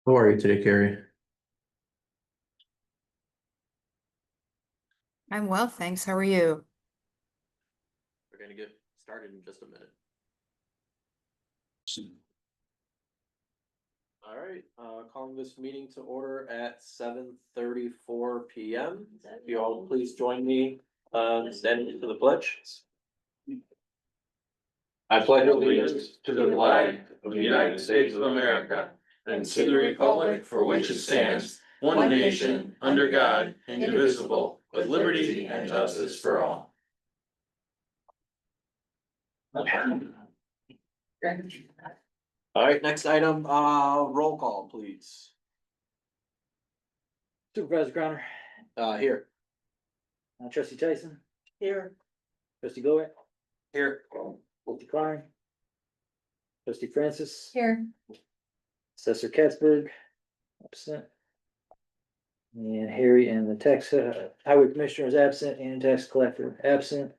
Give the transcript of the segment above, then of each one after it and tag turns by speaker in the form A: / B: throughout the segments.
A: How are you today, Carrie?
B: I'm well, thanks. How are you?
A: We're gonna get started in just a minute. All right, calling this meeting to order at 7:34 p.m. If you all please join me, standing for the pledge. I pledge allegiance to the flag of the United States of America and to the republic for which it stands, one nation, under God, indivisible, with liberty and justice for all. All right, next item, roll call, please.
C: Supervisor Crowner,
A: Here.
C: Trustee Tyson,
A: Here.
C: Trustee Goer,
A: Here.
C: Trustee Klein, Trustee Francis,
B: Here.
C: Assessor Katzberg, absent. And Harry and the tax, highway commissioner is absent and tax collector absent.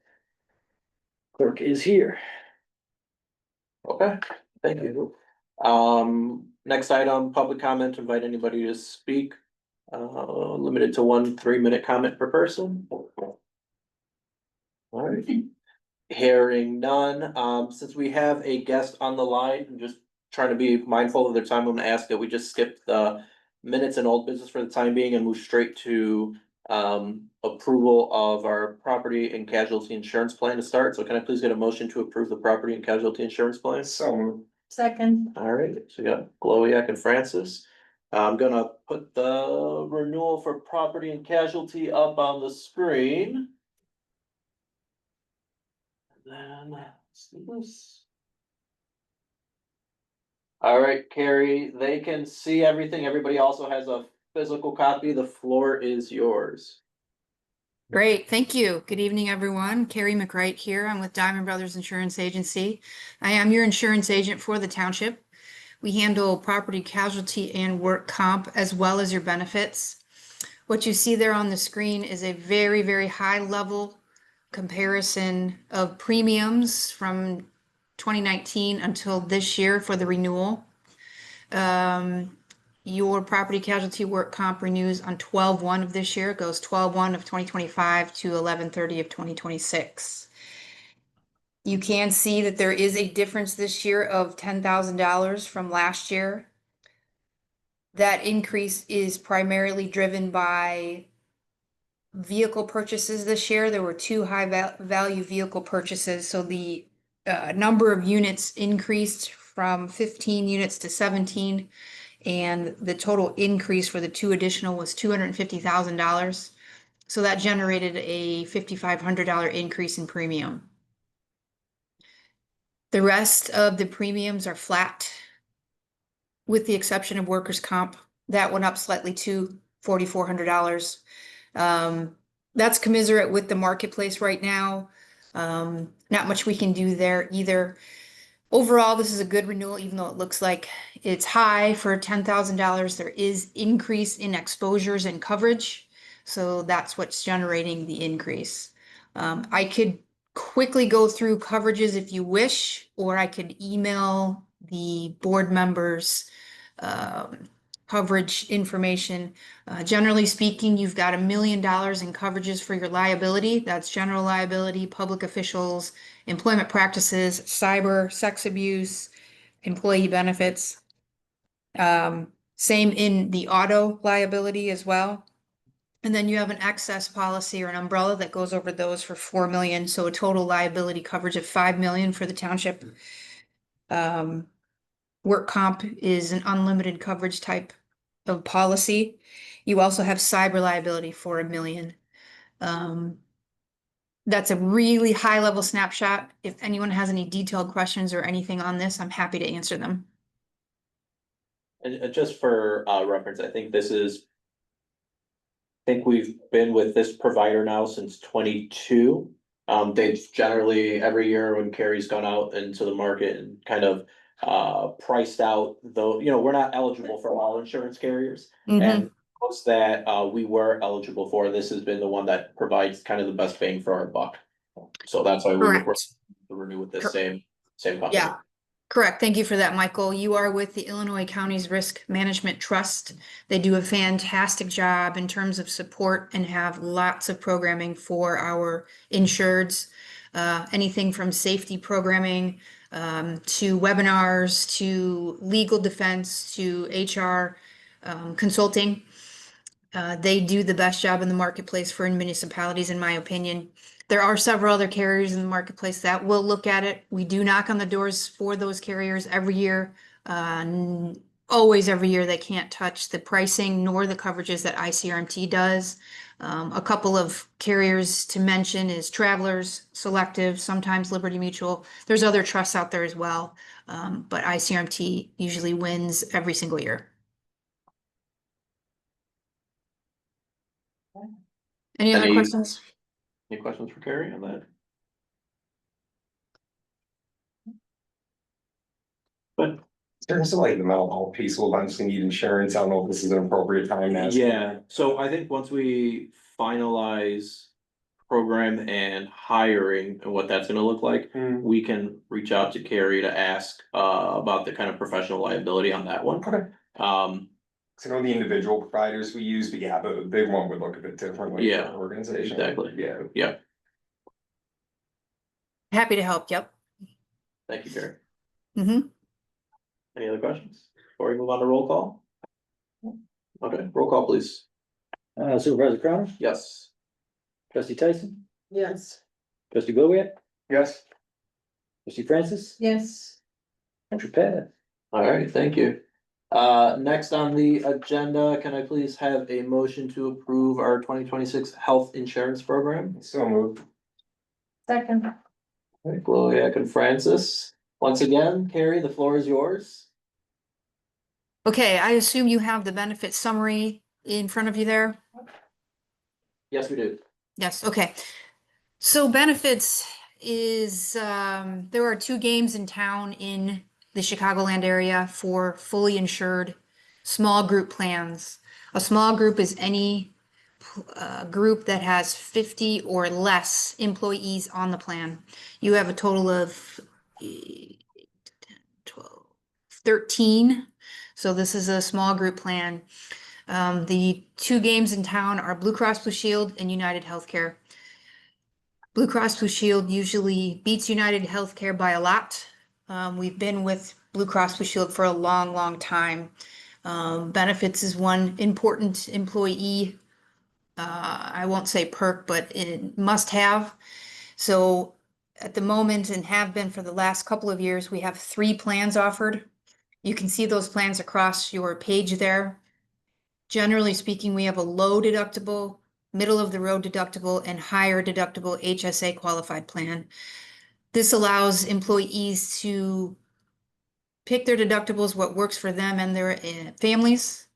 C: Clerk is here.
A: Okay, thank you. Next item, public comment, invite anybody to speak. Limited to 1 3-minute comment per person. All right. Hearing none, since we have a guest on the line, I'm just trying to be mindful of their time. I'm gonna ask that we just skip the minutes and old business for the time being and move straight to approval of our property and casualty insurance plan to start. So can I please get a motion to approve the property and casualty insurance plan?
B: Second.
A: All right, so we got Glowiak and Francis. I'm gonna put the renewal for property and casualty up on the screen. Then, let's do this. All right, Carrie, they can see everything. Everybody also has a physical copy. The floor is yours.
B: Great, thank you. Good evening, everyone. Carrie McWright here. I'm with Diamond Brothers Insurance Agency. I am your insurance agent for the township. We handle property casualty and work comp as well as your benefits. What you see there on the screen is a very, very high level comparison of premiums from 2019 until this year for the renewal. Your property casualty work comp renews on 12/1 of this year. It goes 12/1 of 2025 to 11/30 of 2026. You can see that there is a difference this year of $10,000 from last year. That increase is primarily driven by vehicle purchases this year. There were 2 high value vehicle purchases, so the number of units increased from 15 units to 17, and the total increase for the 2 additional was $250,000. So that generated a $5,500 increase in premium. The rest of the premiums are flat, with the exception of workers' comp. That went up slightly to $4,400. That's commensurate with the marketplace right now. Not much we can do there either. Overall, this is a good renewal, even though it looks like it's high for $10,000. There is increase in exposures and coverage, so that's what's generating the increase. I could quickly go through coverages if you wish, or I could email the board members coverage information. Generally speaking, you've got $1 million in coverages for your liability. That's general liability, public officials, employment practices, cyber, sex abuse, employee benefits. Same in the auto liability as well. And then you have an excess policy or an umbrella that goes over those for $4 million. So a total liability coverage of $5 million for the township. Work comp is an unlimited coverage type of policy. You also have cyber liability for $1 million. That's a really high level snapshot. If anyone has any detailed questions or anything on this, I'm happy to answer them.
A: And just for reference, I think we've been with this provider now since 22. They've generally every year when Carrie's gone out into the market and kind of priced out, though, we're not eligible for all insurance carriers. And most that we were eligible for, this has been the one that provides kind of the best bang for our buck. So that's why we were to renew with the same company.
B: Yeah. Correct. Thank you for that, Michael. You are with the Illinois Counties Risk Management Trust. They do a fantastic job in terms of support and have lots of programming for our insureds. Anything from safety programming to webinars to legal defense to HR consulting. They do the best job in the marketplace for municipalities, in my opinion. There are several other carriers in the marketplace that will look at it. We do knock on the doors for those carriers every year. Always every year, they can't touch the pricing nor the coverages that ICRMT does. A couple of carriers to mention is Travelers, Selective, sometimes Liberty Mutual. There's other trusts out there as well, but ICRMT usually wins every single year. Any other questions?
A: Any questions for Carrie on that? But
D: In terms of like the mental health piece, well, I'm just gonna need insurance. I don't know if this is an appropriate time to ask.
A: yeah, so I think once we finalize program and hiring and what that's gonna look like, we can reach out to Carrie to ask about the kind of professional liability on that one.
D: Okay.
A: So
D: I know the individual providers we use, but yeah, the big one would look a bit differently.
A: Yeah,
D: for our organization.
A: exactly.
D: Yeah.
B: Happy to help. Yep.
A: Thank you, Carrie.
B: Mm-hmm.
A: Any other questions before we move on to roll call? Okay, roll call, please.
C: Supervisor Crowner,
A: Yes.
C: trustee Tyson,
E: Yes.
C: trustee Bowick,
D: Yes.
C: trustee Francis,
E: Yes.
C: motion passed.
A: All right, thank you. Next on the agenda, can I please have a motion to approve our 2026 health insurance program?
D: So moved.
E: Second.
A: All right, Gloria and Francis. Once again, Carrie, the floor is yours.
B: Okay, I assume you have the benefit summary in front of you there?
A: Yes, we do.
B: Yes, okay. So benefits is, there are 2 games in town in the Chicagoland area for fully insured small group plans. A small group is any group that has 50 or less employees on the plan. You have a total of 12, 13. So this is a small group plan. The 2 games in town are Blue Cross Blue Shield and United Healthcare. Blue Cross Blue Shield usually beats United Healthcare by a lot. We've been with Blue Cross Blue Shield for a long, long time. Benefits is one important employee, I won't say perk, but it must have. So at the moment, and have been for the last couple of years, we have 3 plans offered. You can see those plans across your page there. Generally speaking, we have a low deductible, middle of the road deductible, and higher deductible HSA qualified plan. This allows employees to pick their deductibles, what works for them and their families.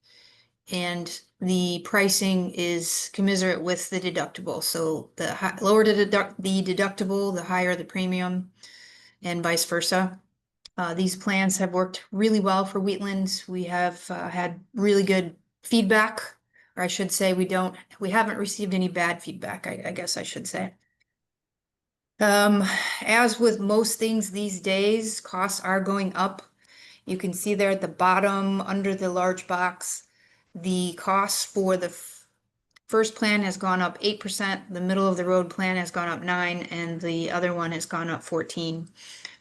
B: And the pricing is commensurate with the deductible. So the lower the deductible, the higher the premium, and vice versa. These plans have worked really well for Wheatland. We have had really good feedback, or I should say we haven't received any bad feedback, I guess I should say. As with most things these days, costs are going up. You can see there at the bottom under the large box, the costs for the first plan has gone up 8%, the middle of the road plan has gone up 9%, and the other one has gone up 14%.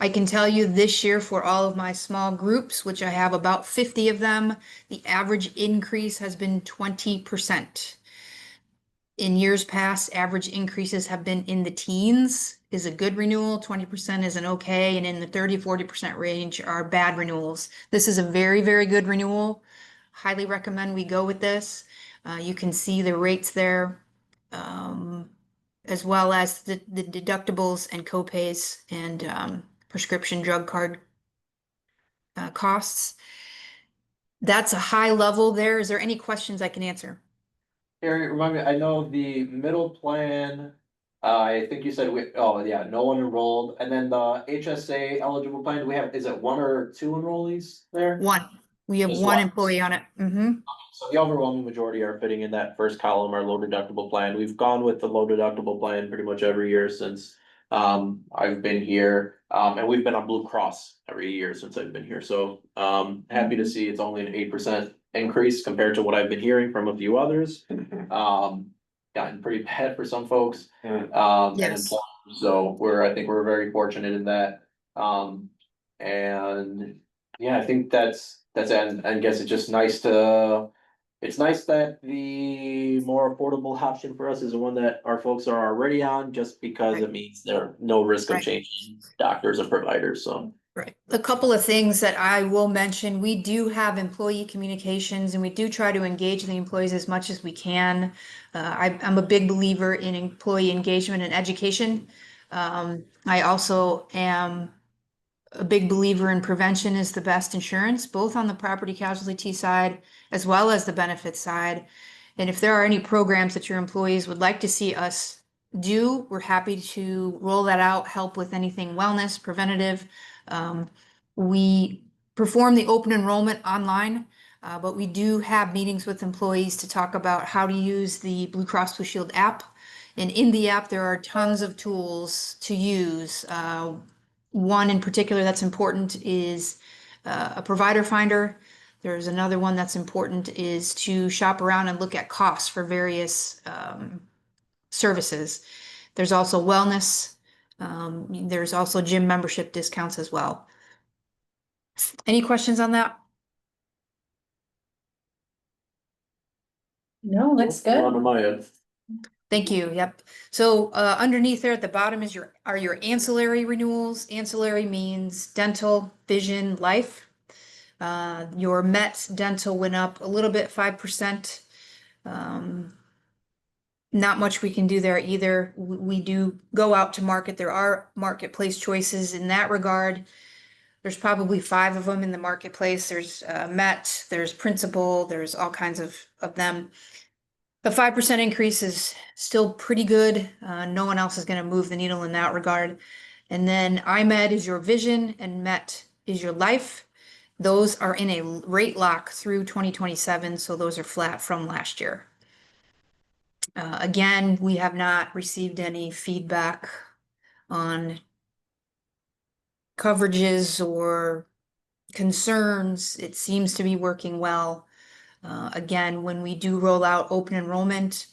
B: I can tell you this year for all of my small groups, which I have about 50 of them, the average increase has been 20%. In years past, average increases have been in the teens is a good renewal, 20% is an okay, and in the 30-40% range are bad renewals. This is a very, very good renewal. Highly recommend we go with this. You can see the rates there, as well as the deductibles and copays and prescription drug card costs. That's a high level there. Is there any questions I can answer?
A: Carrie, remind me, I know the middle plan, I think you said oh yeah, no one enrolled, and then the HSA eligible plan, do we have, is it 1 or 2 enrollees there?
B: 1. We have
A: Just
B: 1
A: one.
B: employee on it. Mm-hmm.
A: So the overwhelming majority are fitting in that first column, our low deductible plan. We've gone with the low deductible plan pretty much every year since I've been here, and we've been on Blue Cross every year since I've been here, so, happy to see it's only an 8% increase compared to what I've been hearing from a few others. Gotten pretty bad for some folks, and
B: Yes.
A: so I think we're very fortunate in that. And yeah, I think that's it. And I guess it's just it's nice that the more affordable option for us is the one that our folks are already on, just because it means there no risk of
B: Right.
A: changing doctors and providers, so.
B: Right. A couple of things that I will mention, we do have employee communications and we do try to engage the employees as much as we can. I'm a big believer in employee engagement and education. I also am a big believer in prevention is the best insurance, both on the property casualty side as well as the benefit side. And if there are any programs that your employees would like to see us do, we're happy to roll that out, help with anything wellness, preventative. We perform the open enrollment online, but we do have meetings with employees to talk about how to use the Blue Cross Blue Shield app. And in the app, there are tons of tools to use. One in particular that's important is a provider finder. There's another one that's important is to shop around and look at costs for various services. There's also wellness. There's also gym membership discounts as well. Any questions on that?
E: No, looks
A: None
E: good.
A: on my end.
B: Thank you. Yep. So underneath there at the bottom is your ancillary renewals. Ancillary means dental, vision, life. Your Met dental went up a little bit, 5%. Not much we can do there either. We do go out to market. There are marketplace choices in that regard. There's probably 5 of them in the marketplace. There's Met, there's Principal, there's all kinds of them. The 5% increase is still pretty good. No one else is going to move the needle in that regard. And then IMED is your vision and Met is your life. Those are in a rate lock through 2027, so those are flat from last year. Again, we have not received any feedback on coverages or concerns. It seems to be working well. Again, when we do roll out open enrollment,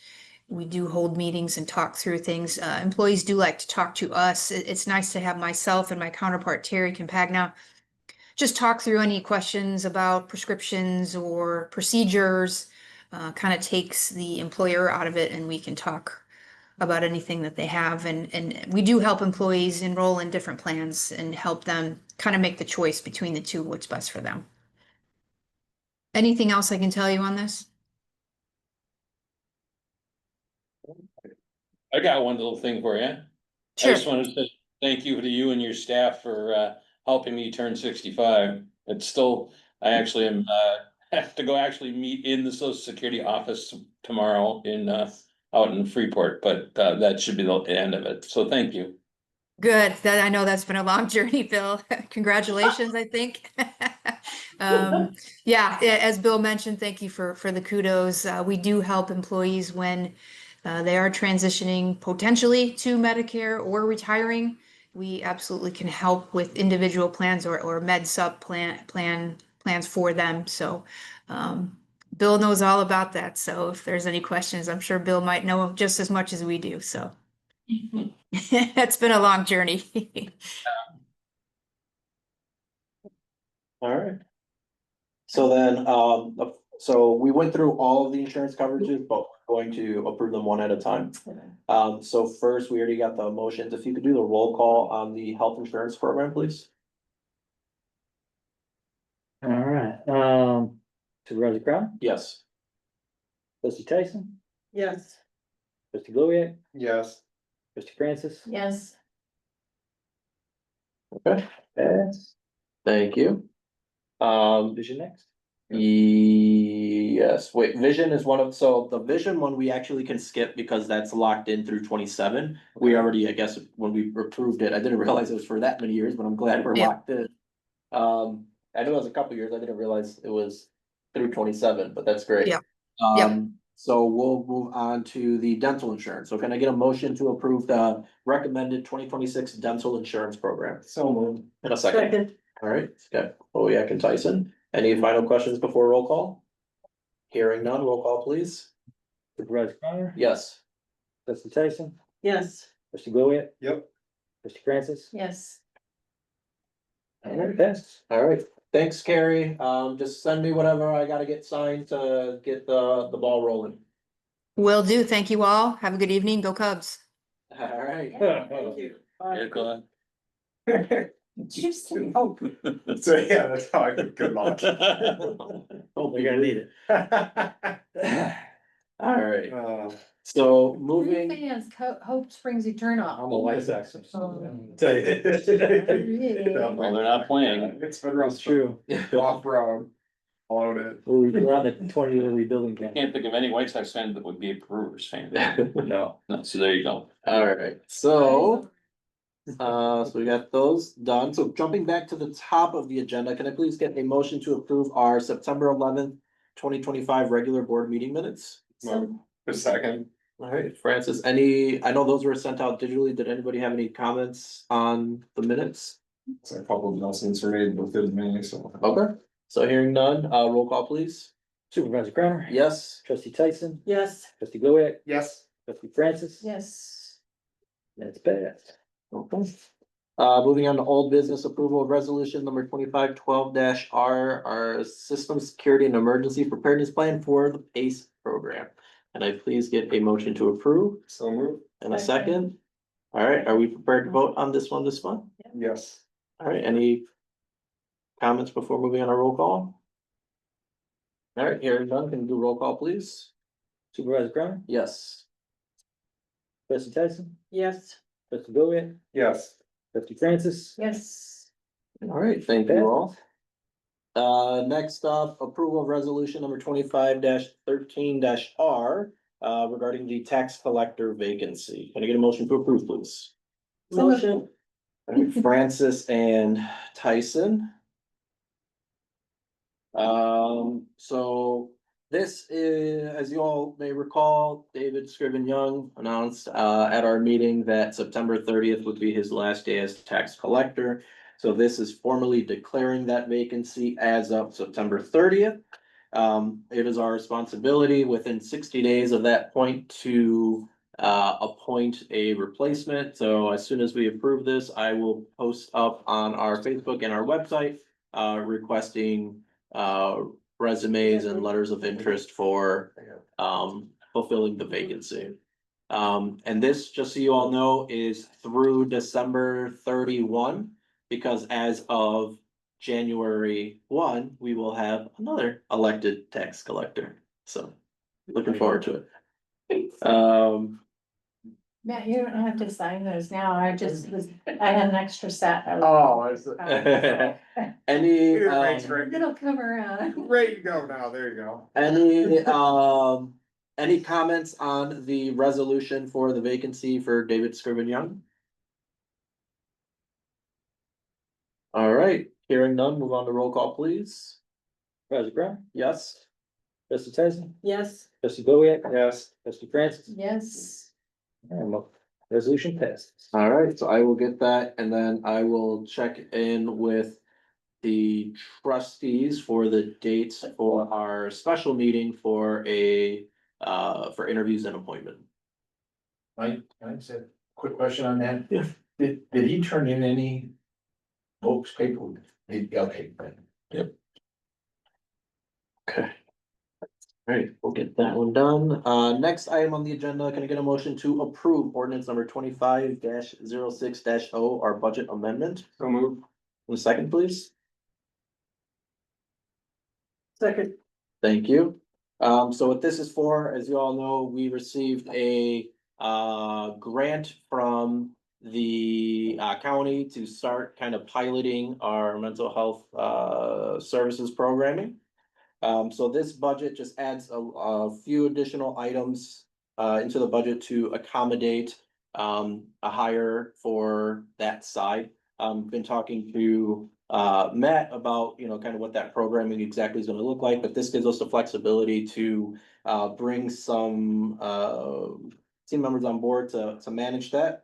B: we do hold meetings and talk through things. Employees do like to talk to us. It's nice to have myself and my counterpart, Terry Compagna, just talk through any questions about prescriptions or procedures. Kind of takes the employer out of it and we can talk about anything that they have. And we do help employees enroll in different plans and help them kind of make the choice between the two, what's best for them. Anything else I can tell you on this?
F: I got one little thing for you. I
B: Sure.
F: just wanted to say thank you to you and your staff for helping me turn 65. It's still, I actually am have to go actually meet in the Social Security office tomorrow in out in Freeport, but that should be the end of it. So thank you.
B: Good. That I know that's been a long journey, Bill. Congratulations, I think. Yeah, as Bill mentioned, thank you for the kudos. We do help employees when they are transitioning potentially to Medicare or retiring. We absolutely can help with individual plans or med sub plans for them. So Bill knows all about that. So if there's any questions, I'm sure Bill might know just as much as we do. So it's been a long journey.
A: All right. So then, so we went through all of the insurance coverages, but we're going to approve them one at a time. So first, we already got the motions. If you could do the roll call on the health insurance program, please.
C: All right, Supervisor Crown,
A: Yes.
C: Trustee Tyson,
E: Yes.
C: Trustee Gloria,
D: Yes.
C: Trustee Francis.
E: Yes.
A: Okay,
C: Pass.
A: thank you.
C: Vision next.
A: Yes, wait, vision is one of, so the vision one we actually can skip because that's locked in through 27. We already, I guess, when we approved it, I didn't realize it was for that many years, but I'm glad we're
B: Yeah.
A: locked in. I knew it was a couple years, I didn't realize it was through 27, but that's great.
B: Yeah. Yep.
A: So we'll move on to the dental insurance. So can I get a motion to approve the recommended 2026 dental insurance program?
D: So moved.
A: In a second. All right, got Boyak and Tyson. Any final questions before roll call? Hearing none, roll call please.
C: Supervisor Connor?
A: Yes.
C: Trustee Tyson?
E: Yes.
C: Trustee Goulet?
D: Yep.
C: Trustee Francis?
E: Yes.
C: And that passes.
A: All right, thanks, Carrie. Just send me whatever I gotta get signed to get the ball rolling.
B: Will do. Thank you all. Have a good evening. Go Cubs.
A: All right.
E: Thank you.
F: Yeah, go on.
E: Just hope.
D: So, yeah, that's how I could, good luck.
C: We're gonna need it.
A: All right, so moving,
E: Fans, hope springs eternal.
C: I'm a White Sox.
D: Tell you.
F: Well, they're not playing.
D: It's been rough.
C: That's true.
D: Off road. Load it.
C: We're on the 20-year rebuilding
F: I
C: camp.
F: can't think of any White Sox fan that would be a Brewers fan.
C: No.
F: No, so there you go.
A: all right, so. So we got those done. So jumping back to the top of the agenda, can I please get a motion to approve our September 11th, 2025 regular board meeting minutes?
E: So,
D: A second.
A: All right, Francis, I know those were sent out digitally. Did anybody have any comments on the minutes?
D: So a couple of Nelson's are made within me, so.
A: Okay, so hearing none, roll call please.
C: Supervisor Connor?
A: Yes.
C: Trustee Tyson?
E: yes.
C: Trustee Goulet?
D: Yes.
C: Trustee Francis?
E: Yes.
C: That's passed.
A: Okay. Moving on to old business approval of resolution number 2512 R, our system security and emergency preparedness plan for the PACE program. And I please get a motion to approve
D: So moved.
A: and a second. All right, are we prepared to vote on this one this month?
D: Yes.
A: All right, any comments before moving on our roll call? All right, hearing none, can you do roll call, please?
C: Supervisor Connor?
A: Yes.
C: Trustee Tyson?
E: Yes.
C: Trustee Goulet?
D: Yes.
C: Trustee Francis?
E: Yes.
A: All right, thank you all. Next up, approval of resolution number 25-13 R, regarding the tax collector vacancy. Can I get a motion to approve, please?
E: Motion.
A: All right, Francis and Tyson. So this is, as you all may recall, David Scriven Young announced at our meeting that September 30th would be his last day as tax collector. So this is formally declaring that vacancy as of September 30th. It is our responsibility within 60 days of that point to appoint a replacement. So as soon as we approve this, I will post up on our Facebook and our website requesting resumes and letters of interest for fulfilling the vacancy. And this, just so you all know, is through December 31, because as of January 1, we will have another elected tax collector. So looking forward to it.
E: Matt, you don't have to sign those now. I had an extra set.
D: Oh, I see.
A: Any,
D: Thanks, Rick.
E: It'll come around.
D: Ready to go now, there you go.
A: any comments on the resolution for the vacancy for David Scriven Young? All right, hearing none, move on to roll call, please.
C: Supervisor Connor?
A: Yes.
C: Trustee Tyson?
E: Yes.
C: Trustee Goulet?
D: Yes.
C: Trustee Francis?
E: Yes.
C: And resolution passes.
A: All right, so I will get that and then I will check in with the trustees for the dates for our special meeting for for interviews and appointment.
G: I just have a quick question on that.
A: Yeah.
G: Did he turn in any folks paperwork? Okay, then.
A: Okay. All right, we'll get that one done. Next item on the agenda, can I get a motion to approve ordinance number 25-06-O, our budget amendment?
D: So moved.
A: In a second, please.
E: Second.
A: Thank you. So what this is for, as you all know, we received a grant from the county to start kind of piloting our mental health services programming. So this budget just adds a few additional items into the budget to accommodate a hire for that side. Been talking to Matt about, you know, kind of what that programming exactly is gonna look like, but this gives us the flexibility to bring some team members on board to manage that.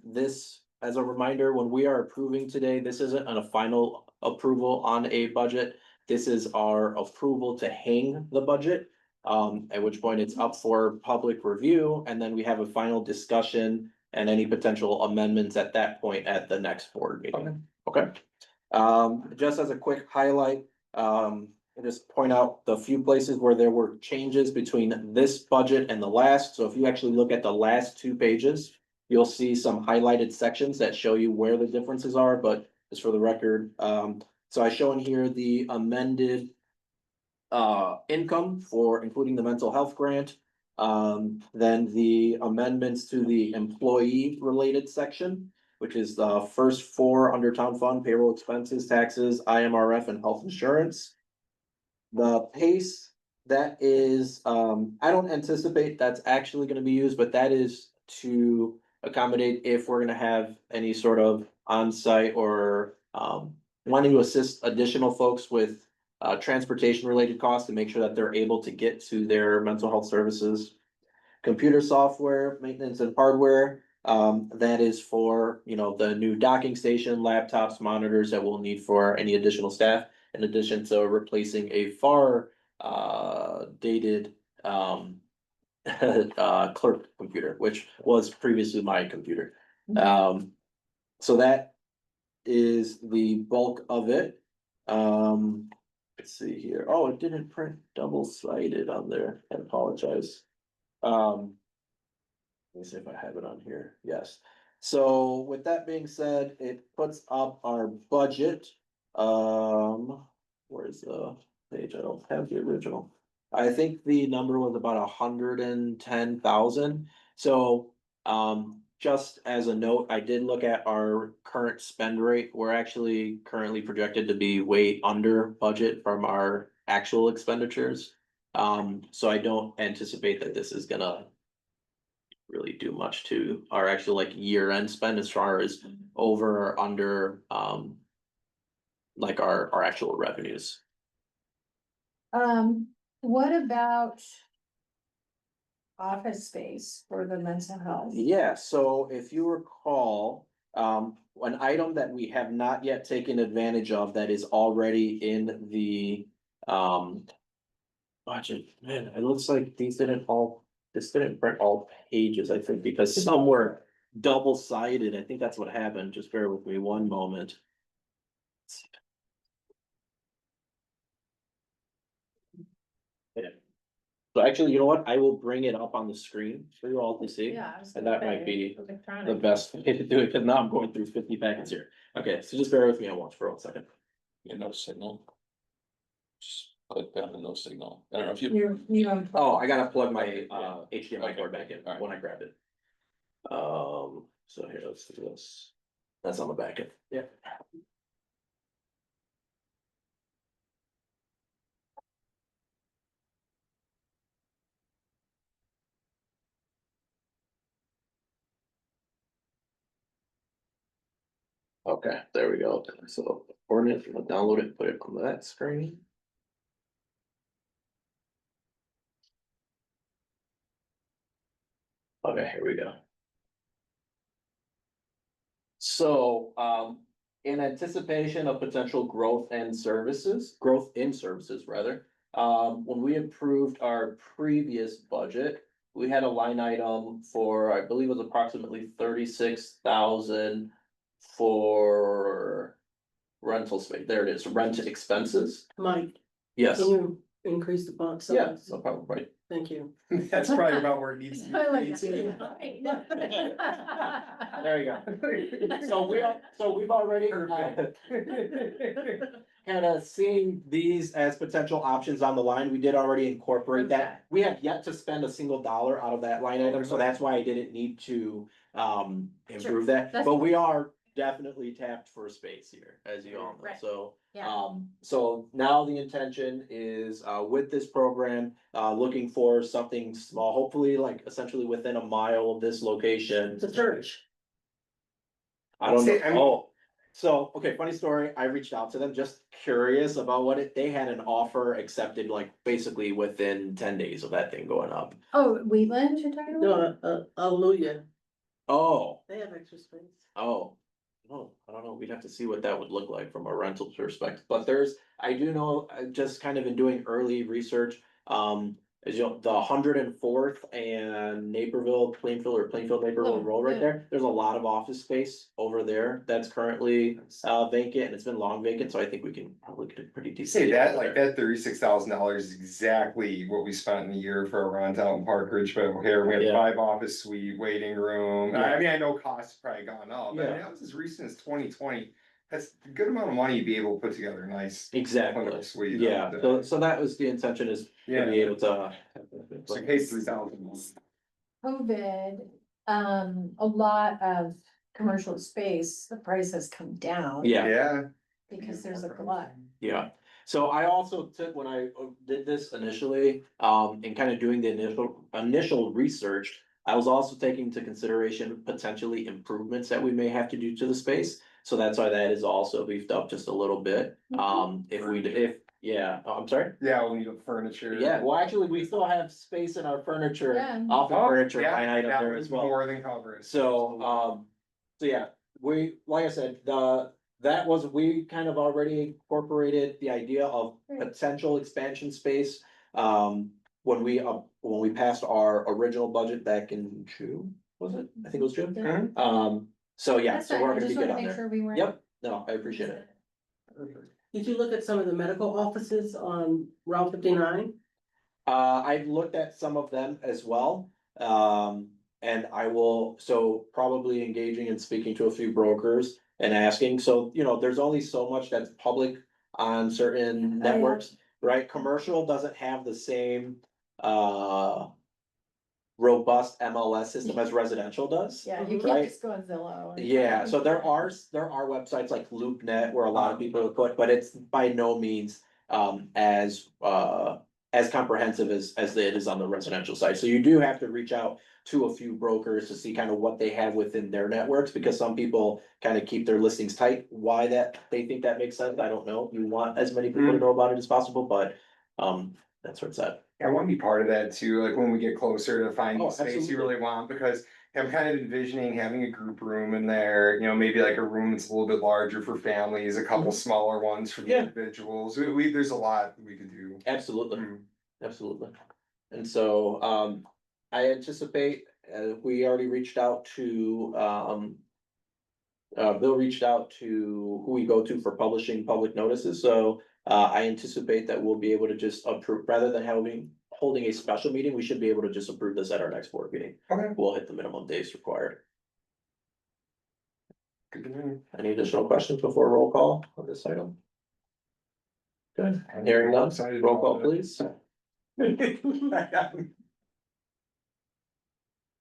A: This, as a reminder, when we are approving today, this isn't a final approval on a budget. This is our approval to hang the budget, at which point it's up for public review, and then we have a final discussion and any potential amendments at that point at the next board meeting. Okay? Just as a quick highlight, I'll just point out the few places where there were changes between this budget and the last. So if you actually look at the last 2 pages, you'll see some highlighted sections that show you where the differences are, but just for the record, so I show in here the amended income for including the mental health grant. Then the amendments to the employee related section, which is the first 4 under town fund, payroll expenses, taxes, IMRF and health insurance. The pace, that is, I don't anticipate that's actually gonna be used, but that is to accommodate if we're gonna have any sort of on-site or wanting to assist additional folks with transportation related costs to make sure that they're able to get to their mental health services. Computer software, maintenance and hardware, that is for, you know, the new docking station, laptops, monitors that we'll need for any additional staff. In addition to replacing a far dated clerk computer, which was previously my computer. So that is the bulk of it. Let's see here. Oh, it didn't print double-sided on there. I apologize. Let me see if I have it on here. Yes. So with that being said, it puts up our budget. Where's the page? I don't have the original. I think the number was about 110,000. So, just as a note, I did look at our current spend rate. We're actually currently projected to be way under budget from our actual expenditures. So I don't anticipate that this is gonna really do much to our actual like year-end spend as far as over or under, like our actual revenues.
E: What about office space for the mental health?
A: Yeah, so if you recall, an item that we have not yet taken advantage of that is already in the, budget, man, it looks like this didn't print all pages, I think, because some were double-sided. I think that's what happened. Just bear with me one moment. Yeah. So actually, you know what? I will bring it up on the screen for you all to see.
E: Yeah. I was
A: And
E: gonna
A: that might
E: say,
A: be
E: electronic.
A: the best way to do it, because now I'm going through 50 packets here. Okay, so just bear with me on one for 1 second.
F: No signal. Just click down to no signal. I don't know if you,
E: You
A: Oh, I gotta plug my HDMI
F: Okay,
A: cord back in
F: alright.
A: when I grab it. So here, let's do this. That's on the back end. Yeah. Okay, there we go. So ordinance, we'll download it, put it on that screen. Okay, here we go. So, in anticipation of potential growth in services rather. When we approved our previous budget, we had a line item for, I believe it was approximately 36,000 for rental space. There it is, rent expenses.
H: Mike,
A: Yes,
H: can you increase the font
A: yeah,
H: size?
A: no problem, right?
H: Thank you.
D: That's probably about where it needs to be.
E: I like
D: Me too.
A: There you go. So we've already kind of seeing these as potential options on the line. We did already incorporate that. We have yet to spend a single dollar out of that line item, so that's why I didn't need to improve that.
E: That's
A: But we are definitely tapped for space here, as you all know,
E: Right.
A: so.
E: Yeah.
A: So now the intention is with this program, looking for something small, hopefully like essentially within a mile of this location.
H: It's a church.
A: I don't
D: See,
A: know,
D: I mean-
A: oh, So, okay, funny story, I reached out to them, just curious about they had an offer accepted like basically within 10 days of that thing going up.
E: Oh, Wheatland, you're talking about?
H: No, Hallelujah,
A: Oh,
H: they have extra space.
A: oh, no, I don't know, we'd have to see what that would look like from a rental perspective, but I do know, just kind of in doing early research, as you know, the 104th and Plainfield Naperville
E: Oh,
A: Road right
E: yeah.
A: there, there's a lot of office space over there that's currently vacant, and it's been long vacant, so I think we can probably get a pretty decent.
D: Say
A: deal
D: that,
A: over
D: like
A: there.
D: that $36,000 is exactly what we spent in a year for a rent out in Park Ridge, but here we have
A: Yeah.
D: 5 office suite, waiting room. I
A: Yeah.
D: mean, I know costs have probably gone up, but I mean,
A: Yeah.
D: that was as recent as 2020. That's a good amount of money to be able to put together a nice.
A: Exactly,
D: clinical suite.
A: yeah, so that was the intention, is to
D: Yeah.
A: be able to.
D: So in case 3,000.
E: COVID, a lot of commercial space, the price has come down.
A: Yeah,
D: Yeah.
E: Because there's a glut.
A: yeah, so I also took, when I did this initially, and kind of doing the initial research. I was also taking into consideration potentially improvements that we may have to do to the space, so that's why that is also beefed up just a little bit. Yeah, I'm sorry?
D: Yeah, we'll need furniture.
A: Yeah, well, actually, we still have space in our furniture,
E: Yeah.
A: off the
D: Oh,
A: furniture
D: yeah,
A: line item
D: that
A: there
D: was
A: as well.
D: more than covered.
A: So yeah, like I said, we kind of already incorporated the idea of
E: Right.
A: potential expansion space. When we passed our original budget back in June, was it? I think it was June.
E: Yeah.
A: So yeah,
E: That's
A: so
E: fine,
A: we're
E: I
A: gonna be
E: just
A: good
E: wanna
A: on
E: make
A: there.
E: sure we weren't.
A: Yep, no, I appreciate it.
H: Did you look at some of the medical offices on Route 59?
A: I've looked at some of them as well. And I will, so probably engaging and speaking to a few brokers and asking, so, there's only so much that's public on certain
E: yeah.
A: networks, right? Commercial doesn't have the same, robust MLS system as residential does.
E: Yeah, you
A: Right.
E: can't just go on Zillow. and
A: Yeah,
E: find-
A: so there are websites like LoopNet where a lot of people put, but it's by no means as comprehensive as it is on the residential side. So you do have to reach out to a few brokers to see kind of what they have within their networks, because some people kind of keep their listings tight. Why they think that makes sense, I don't know. You want as many people to know about it as possible, but that's where it's at.
D: I want to be part of that too, like when we get closer to finding
A: Oh,
D: the space you
A: absolutely.
D: really want, because I'm kind of envisioning having a group room in there, maybe like a room that's a little bit larger for families, a couple smaller ones for the
A: Yeah.
D: individuals. There's a lot we could do.
A: Absolutely.
D: Mm.
A: Absolutely. And so, I anticipate, we already reached out to, Bill reached out to who we go to for publishing public notices, so, I anticipate that we'll be able to just approve, rather than holding a special meeting, we should be able to just approve this at our next board meeting.
D: Okay.
A: We'll hit the minimum days required.
D: Good to know.
A: Any additional questions before roll call on this item? Good, hearing none,
D: Excited
A: roll
D: about
A: call
D: that.
A: please.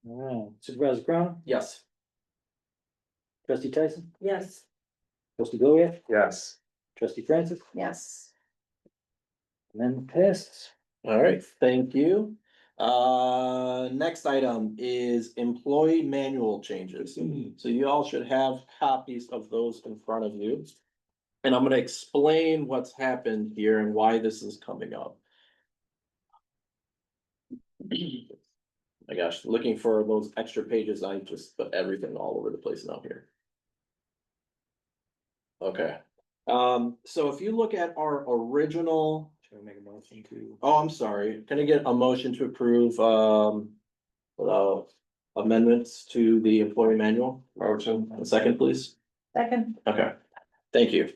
C: Alright, Supervisor Crown,
A: Yes.
C: Trustee Tyson,
H: Yes.
C: Trustee Goliath,
D: Yes.
C: Trustee Francis,
E: Yes.
C: amendment passes.
A: All right, thank you. Next item is employee manual changes. So you all should have copies of those in front of you. And I'm gonna explain what's happened here and why this is coming up. My gosh, looking for those extra pages, I just put everything all over the place now here. Okay, so if you look at our original.
C: Should I make a motion to?
A: Oh, I'm sorry, can I get a motion to approve, amendments to the employee manual?
D: Motion.
A: A second, please.
E: Second.
A: Okay, thank you.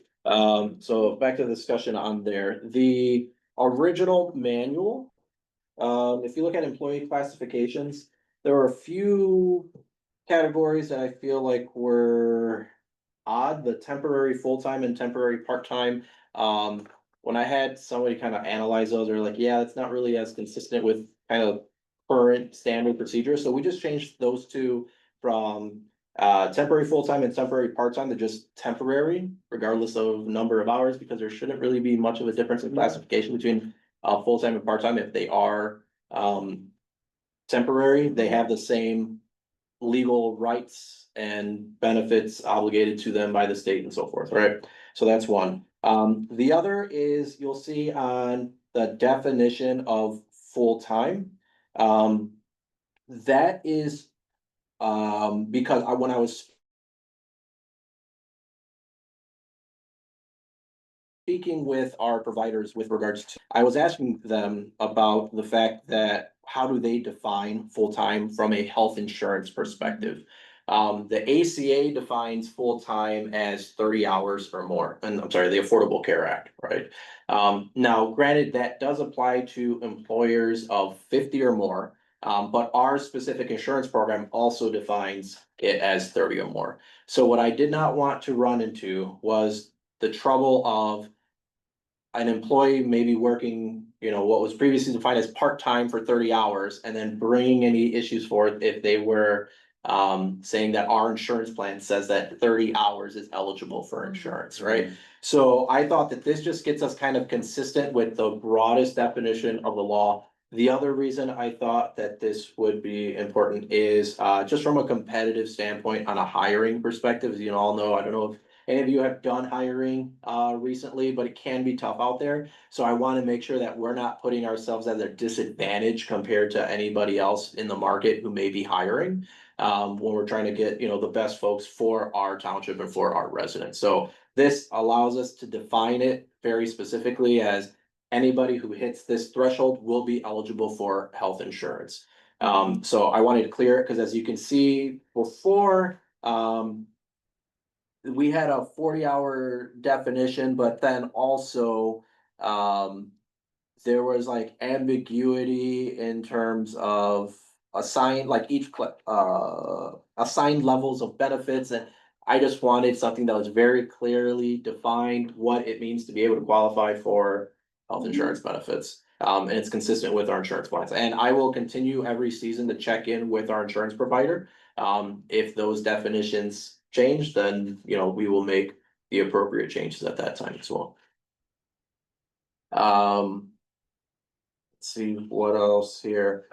A: So back to the discussion on there, the original manual. If you look at employee classifications, there are a few categories that I feel like were odd, the temporary full-time and temporary part-time. When I had somebody kind of analyze those, they're like, yeah, it's not really as consistent with kind of current standard procedures, so we just changed those two from temporary full-time and temporary part-time to just temporary, regardless of number of hours, because there shouldn't really be much of a difference in classification between full-time and part-time. If they are temporary, they have the same legal rights and benefits obligated to them by the state and so forth, right? So that's one. The other is, you'll see on the definition of full-time. That is, because when I was speaking with our providers with regards to, I was asking them about the fact that how do they define full-time from a health insurance perspective? The ACA defines full-time as 30 hours or more, and I'm sorry, the Affordable Care Act, right? Now granted, that does apply to employers of 50 or more, but our specific insurance program also defines it as 30 or more. So what I did not want to run into was the trouble of an employee maybe working, what was previously defined as part-time for 30 hours, and then bringing any issues forth if they were saying that our insurance plan says that 30 hours is eligible for insurance, right? So I thought that this just gets us kind of consistent with the broadest definition of the law. The other reason I thought that this would be important is just from a competitive standpoint on a hiring perspective. As you all know, I don't know if any of you have done hiring recently, but it can be tough out there. So I want to make sure that we're not putting ourselves at a disadvantage compared to anybody else in the market who may be hiring. When we're trying to get, the best folks for our township and for our residents. So this allows us to define it very specifically as anybody who hits this threshold will be eligible for health insurance. So I wanted to clear it because as you can see before, we had a 40-hour definition, but then also, there was like ambiguity in terms of assigned, like assigned levels of benefits, and I just wanted something that was very clearly defined what it means to be able to qualify for health insurance benefits. And it's consistent with our insurance plans, and I will continue every season to check in with our insurance provider. If those definitions change, then, we will make the appropriate changes at that time as well. Let's see what else here.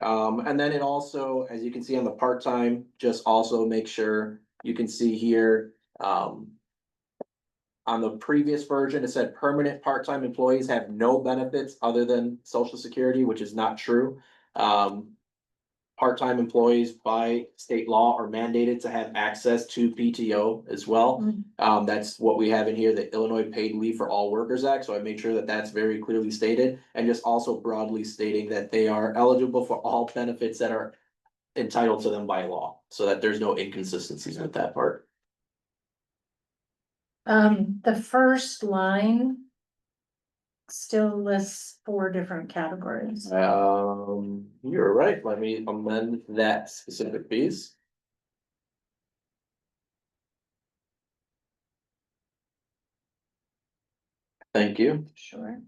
A: And then it also, as you can see on the part-time, just also make sure you can see here, on the previous version, it said permanent part-time employees have no benefits other than Social Security, which is not true. Part-time employees by state law are mandated to have access to PTO as well. That's what we have in here, the Illinois Paid Leave for All Workers Act, so I made sure that that's very clearly stated, and just also broadly stating that they are eligible for all benefits that are entitled to them by law, so that there's no inconsistencies with that part.
E: The first line still lists 4 different categories.
A: You're right, let me amend that specific piece. Thank you.
E: Sure.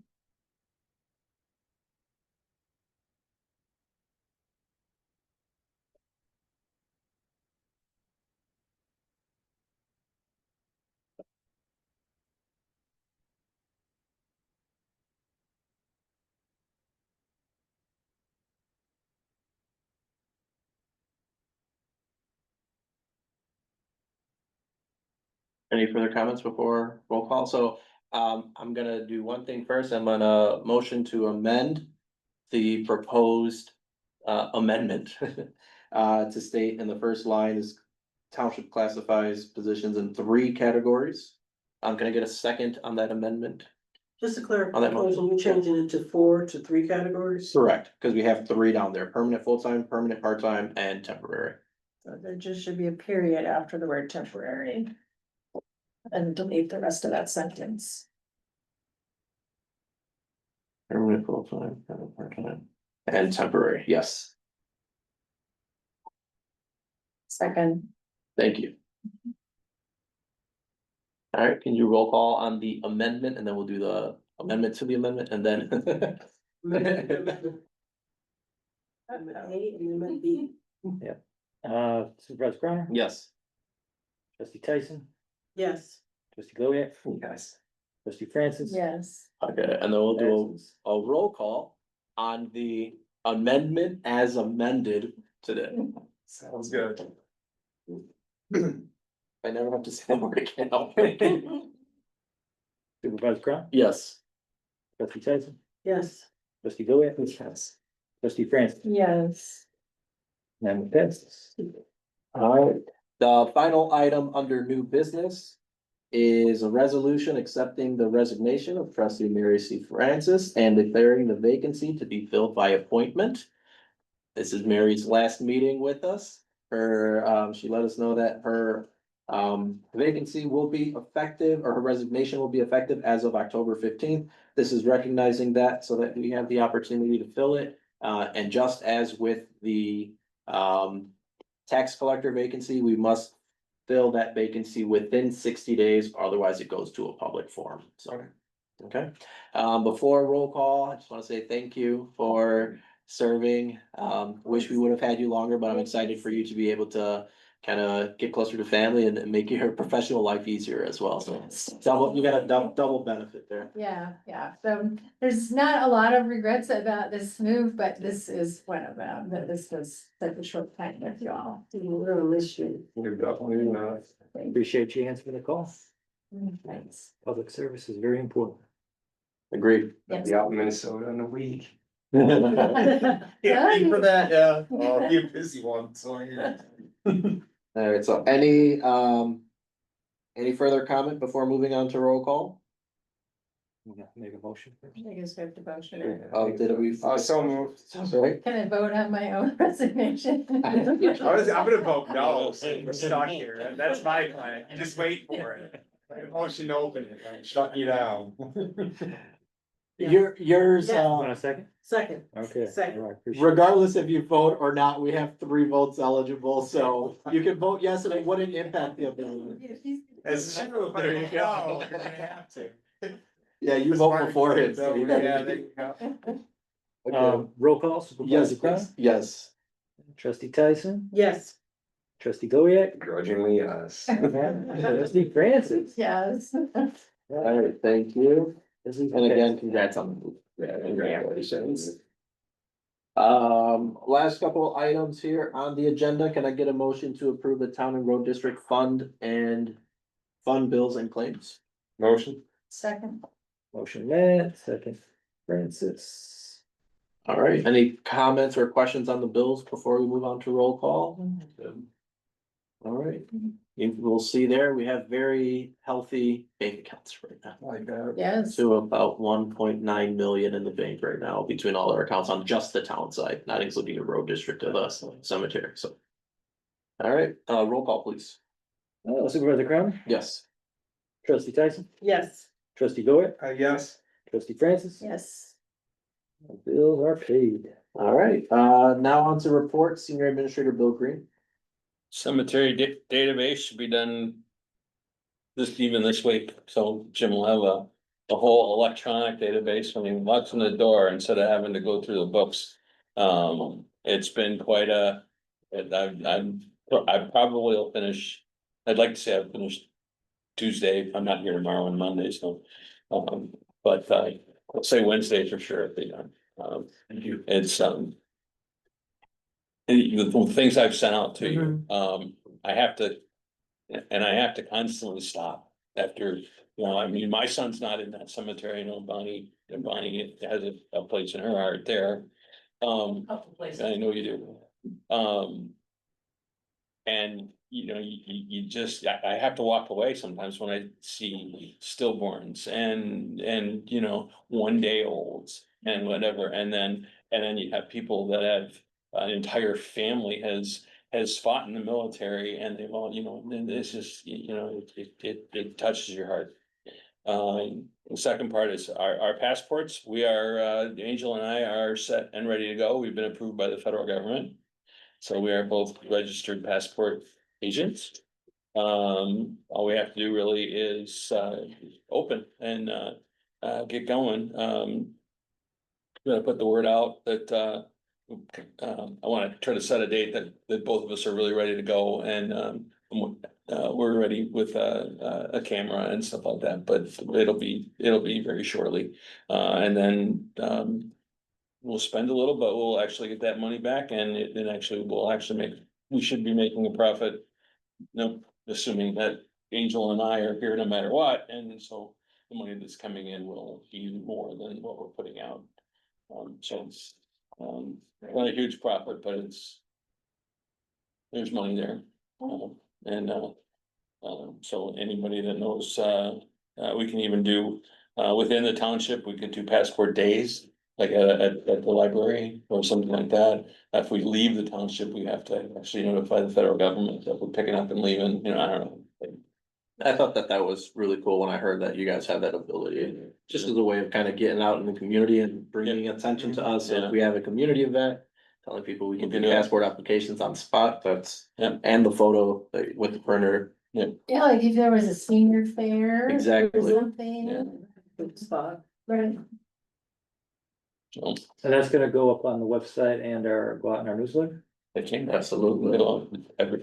A: Any further comments before roll call? So, I'm gonna do one thing first. I'm gonna motion to amend the proposed amendment to state in the first line is township classifies positions in 3 categories. Can I get a second on that amendment?
H: Just to clarify,
A: On that motion.
H: you're changing it to 4 to 3 categories?
A: Correct, because we have 3 down there, permanent full-time, permanent part-time, and temporary.
E: So there just should be a period after the word temporary. And delete the rest of that sentence.
A: Permanent full-time, permanent part-time, and temporary, yes,
E: Second,
A: thank you. All right, can you roll call on the amendment, and then we'll do the amendment to the amendment, and then.
H: Amendment A and amendment B.
C: Supervisor Crowner,
A: Yes.
C: trustee Tyson,
H: Yes.
C: trustee Gloria,
A: Guys.
C: trustee Francis.
E: yes.
A: Okay, and then we'll do
C: Passes.
A: a roll call on the amendment as amended today.
D: Sounds good.
A: I never have to say that word again.
C: Supervisor Crown,
A: Yes.
C: trustee Tyson,
H: Yes.
C: trustee Gilliard,
A: Yes.
C: trustee Francis,
E: Yes.
C: and passes.
A: Alright, the final item under new business is a resolution accepting the resignation of trustee Mary C. Francis and declaring the vacancy to be filled by appointment. This is Mary's last meeting with us. She let us know that her vacancy will be effective, or her resignation will be effective as of October 15th. This is recognizing that so that we have the opportunity to fill it. And just as with the tax collector vacancy, we must fill that vacancy within 60 days, otherwise it goes to a public forum, so. Okay, before roll call, I just wanna say thank you for serving. Wish we would have had you longer, but I'm excited for you to be able to kind of get closer to family and make your professional life easier as well, so. You got a double benefit there.
E: Yeah, yeah, so there's not a lot of regrets about this move, but this is one of them, that this was such a short time with you all.
H: We're gonna miss you.
D: You're definitely not.
C: Appreciate you answering the call.
E: Thanks.
C: Public service is very important.
A: Agreed.
D: I'll be out in Minnesota in a week.
E: Yeah,
D: Yeah, for that, yeah. Oh, I'll be a busy one, so yeah.
A: Alright, so any further comment before moving on to roll call?
C: Make a motion first.
E: I guess we have to motion.
A: Oh, did we?
D: So moved.
A: Right?
E: Can I vote on my own resignation?
D: I'm gonna vote no, so we're stuck here. That's my plan. You just wait for it. Motion to open it, shut you down.
A: Yours,
H: Yeah.
C: Want a second?
H: Second.
C: Okay.
H: Second.
C: All right, appreciate it.
A: regardless if you vote or not, we have 3 votes eligible, so you can vote yes and it wouldn't impact the ability.
D: It's true, but you go, you're gonna have to.
A: Yeah, you vote before him. so you gotta-
D: Yeah, there you go.
A: Okay.
C: Roll call,
A: Yes,
C: Supervisor Crown,
A: please, yes.
C: trustee Tyson,
H: Yes.
C: trustee Gilliard,
D: Grudgingly, yes.
C: trustee Francis.
E: Yes.
A: Alright, thank you.
C: This is-
A: And again, congrats on the move.
D: Yeah, congratulations.
A: Last couple items here on the agenda, can I get a motion to approve the town and road district fund and fund bills and claims?
D: Motion?
E: Second.
C: Motion made, second Francis.
A: Alright, any comments or questions on the bills before we move on to roll call? Alright, you will see there, we have very healthy bank accounts right now.
D: Like that.
E: Yes.
A: To about 1.9 million in the bank right now between all our accounts on just the town side, not including the road district of the cemetery, so. Alright, roll call please.
C: Supervisor Crown,
A: Yes.
C: trustee Tyson,
H: Yes.
C: trustee Gilliard,
D: Yes.
C: trustee Francis.
E: Yes.
C: Bills are paid.
A: Alright, now on to report, Senior Administrator Bill Green.
F: Cemetery database should be done this week, so Jim will have a whole electronic database when he walks in the door instead of having to go through the books. It's been quite I probably will finish, I'd like to say I've finished Tuesday, I'm not here tomorrow and Monday, so. But I'll say Wednesday for sure if they done.
G: Thank you.
F: It's the things I've sent out to you, I have to. And I have to constantly stop after, I mean, my son's not in that cemetery, Bonnie has a place in her heart there. I know you do. And you just, I have to walk away sometimes when I see stillborns and 1 day olds and whatever, and then you have people that have an entire family has fought in the military and they've all, and it's just, it touches your heart. The second part is our passports. We are, Angel and I are set and ready to go. We've been approved by the federal government. So we are both registered passport agents. All we have to do really is, open and, get going. Gonna put the word out that, I wanna try to set a date that both of us are really ready to go and, we're ready with a camera and stuff like that, but it'll be very shortly. And then, we'll spend a little, but we'll actually get that money back and we'll actually we should be making a profit no, assuming that Angel and I are here no matter what, and so the money that's coming in will be more than what we're putting out. So it's, not a huge profit, but there's money there. And, so anybody that knows, we can even do, within the township, we could do passport days. Like at the library or something like that. If we leave the township, we have to actually notify the federal government that we're picking up and leaving, I don't know.
A: I thought that that was really cool when I heard that you guys have that ability, just as a way of kind of getting out in the community and bringing attention to us. So
F: Yeah.
A: if we have a community event, telling people we can
F: We can
A: do
F: do it.
A: passport applications on the spot, that's,
F: Yeah.
A: and the photo with the printer.
E: Yeah, like if there was a senior fair.
A: Exactly.
E: Or something.
F: Yeah.
H: Good spot.
E: Right.
F: So
C: And that's gonna go up on the website and go out in our newsletter?
F: it can,
A: Absolutely.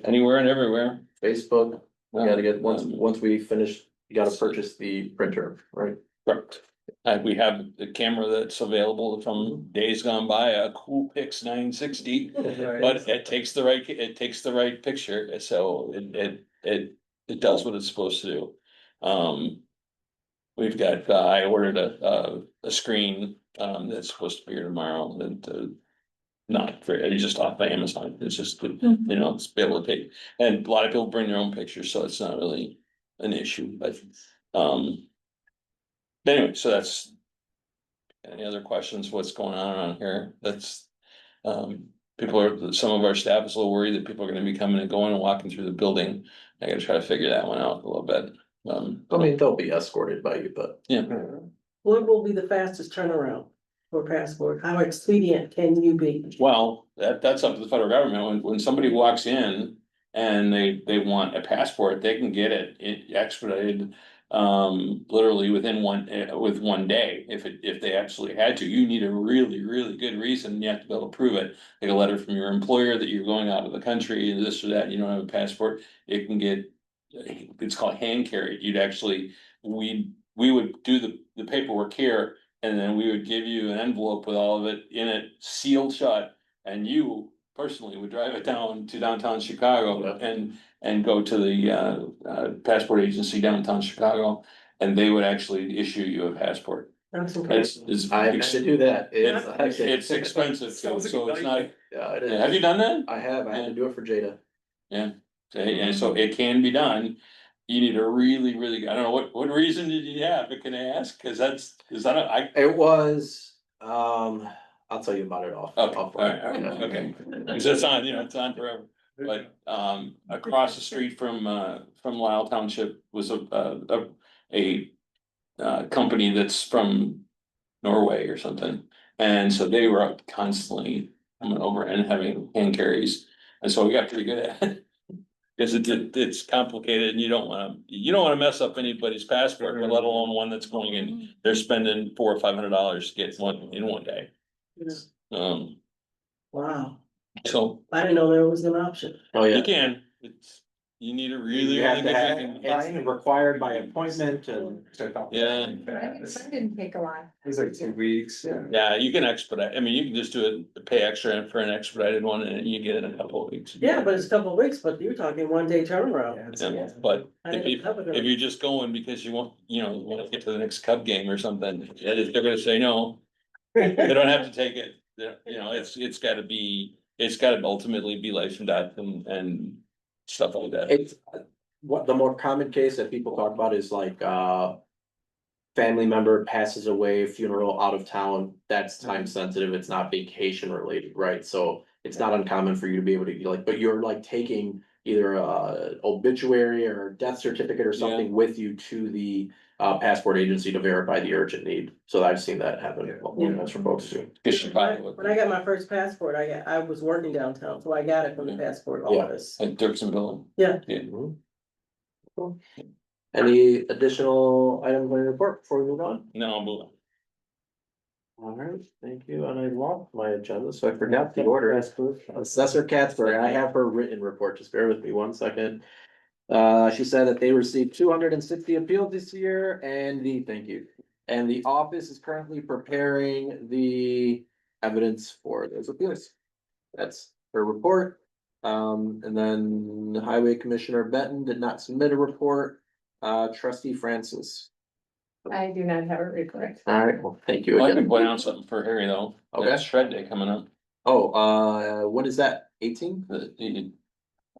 F: anywhere and everywhere.
A: Facebook, we gotta get, once
F: Um,
A: we finish, you gotta purchase the printer, right?
F: Correct. We have the camera that's available from days gone by, a cool Pix 960, but it takes the right picture, so it does what it's supposed to do. We've got, I ordered a screen, that's supposed to be here tomorrow, and not for, it's just off by Amazon, it's just, it's be able to take, and a lot of people bring their own pictures, so it's not really an issue, but, anyway, so that's. Any other questions, what's going on around here, that's, some of our staff is a little worried that people are gonna be coming and going and walking through the building. I gotta try to figure that one out a little bit,
A: I mean, they'll be escorted by you, but
F: yeah.
H: What will be the fastest turnaround for passport? How expedient can you be?
F: Well, that's up to the federal government, when somebody walks in and they want a passport, they can get it expedited. Literally within one day, if they absolutely had to, you need a really good reason, you have to be able to prove it. Like a letter from your employer that you're going out of the country, and this or that, you don't have a passport, it can get, it's called hand carried, we would do the paperwork here. And then we would give you an envelope with all of it in it, sealed shut, and you personally would drive it down to downtown Chicago and go to the passport agency downtown Chicago, and they would actually issue you a passport.
H: That's incredible.
F: It's
A: I have to do that.
F: it's expensive, so it's not,
A: Yeah, it
F: have
A: is.
F: you done that?
A: I had to do it for Jada.
F: Yeah, and so it can be done. You need a really, I don't know, what reason did you have, but can I ask, cause
A: It was, I'll tell you about it off.
F: Okay,
A: off-
F: alright, okay. So it's on, it's on forever, but, across the street from Lyle Township was a company that's from Norway or something. And so they were up constantly coming over and having hand carries, and so we got pretty good at it. Cause it's complicated and you don't wanna mess up anybody's passport, let alone one that's going in, they're spending $400 or $500 to get one in one day.
H: Wow,
F: So
H: I didn't know there was an option.
A: Oh,
F: you
A: yeah.
F: can, you need a really
A: You have
F: good
A: to have,
F: reason.
A: it's required by appointment and.
F: Yeah.
E: Mine didn't take a lot.
D: It was like 2 weeks, yeah.
F: Yeah, you can expedite, I mean, you can just do it, pay extra for an expedited one and you get it in a couple of weeks.
H: Yeah, but it's a couple of weeks, but you're talking 1 day turnaround.
F: Yeah, but
H: I
F: if
H: didn't cover that.
F: you're just going because you wanna get to the next Cub game or something, they're gonna say no. They don't have to take it, it's gotta ultimately be life and death and stuff like that.
A: It's, what the more common case that people talk about is like, family member passes away, funeral out of town, that's time sensitive, it's not vacation related, right? So it's not uncommon for you to be able to, but you're like taking either a obituary or death certificate or something with you to the passport agency to verify the urgent need. So I've seen that happen, that's for folks too.
H: When I got my first passport, I was working downtown, so I got it from the passport office.
F: At Dirksenville.
H: Yeah.
F: Yeah.
A: Cool. Any additional items on your report before we move on?
F: No, I'm moving.
A: All right, thank you, and I lost my agenda, so I forgot the order. Assessor Katzberg, I have her written report, just bear with me 1 second. She said that they received 260 appeals this year thank you. And the office is currently preparing the evidence for those appeals. That's her report. And then the Highway Commissioner Benton did not submit a report. Trustee Francis.
E: I do not have a report.
A: All right, well, thank you
F: I'd like to
A: again.
F: point out something for Harry though.
A: Okay.
F: That's shred day coming up,
A: Oh, what is that? 18?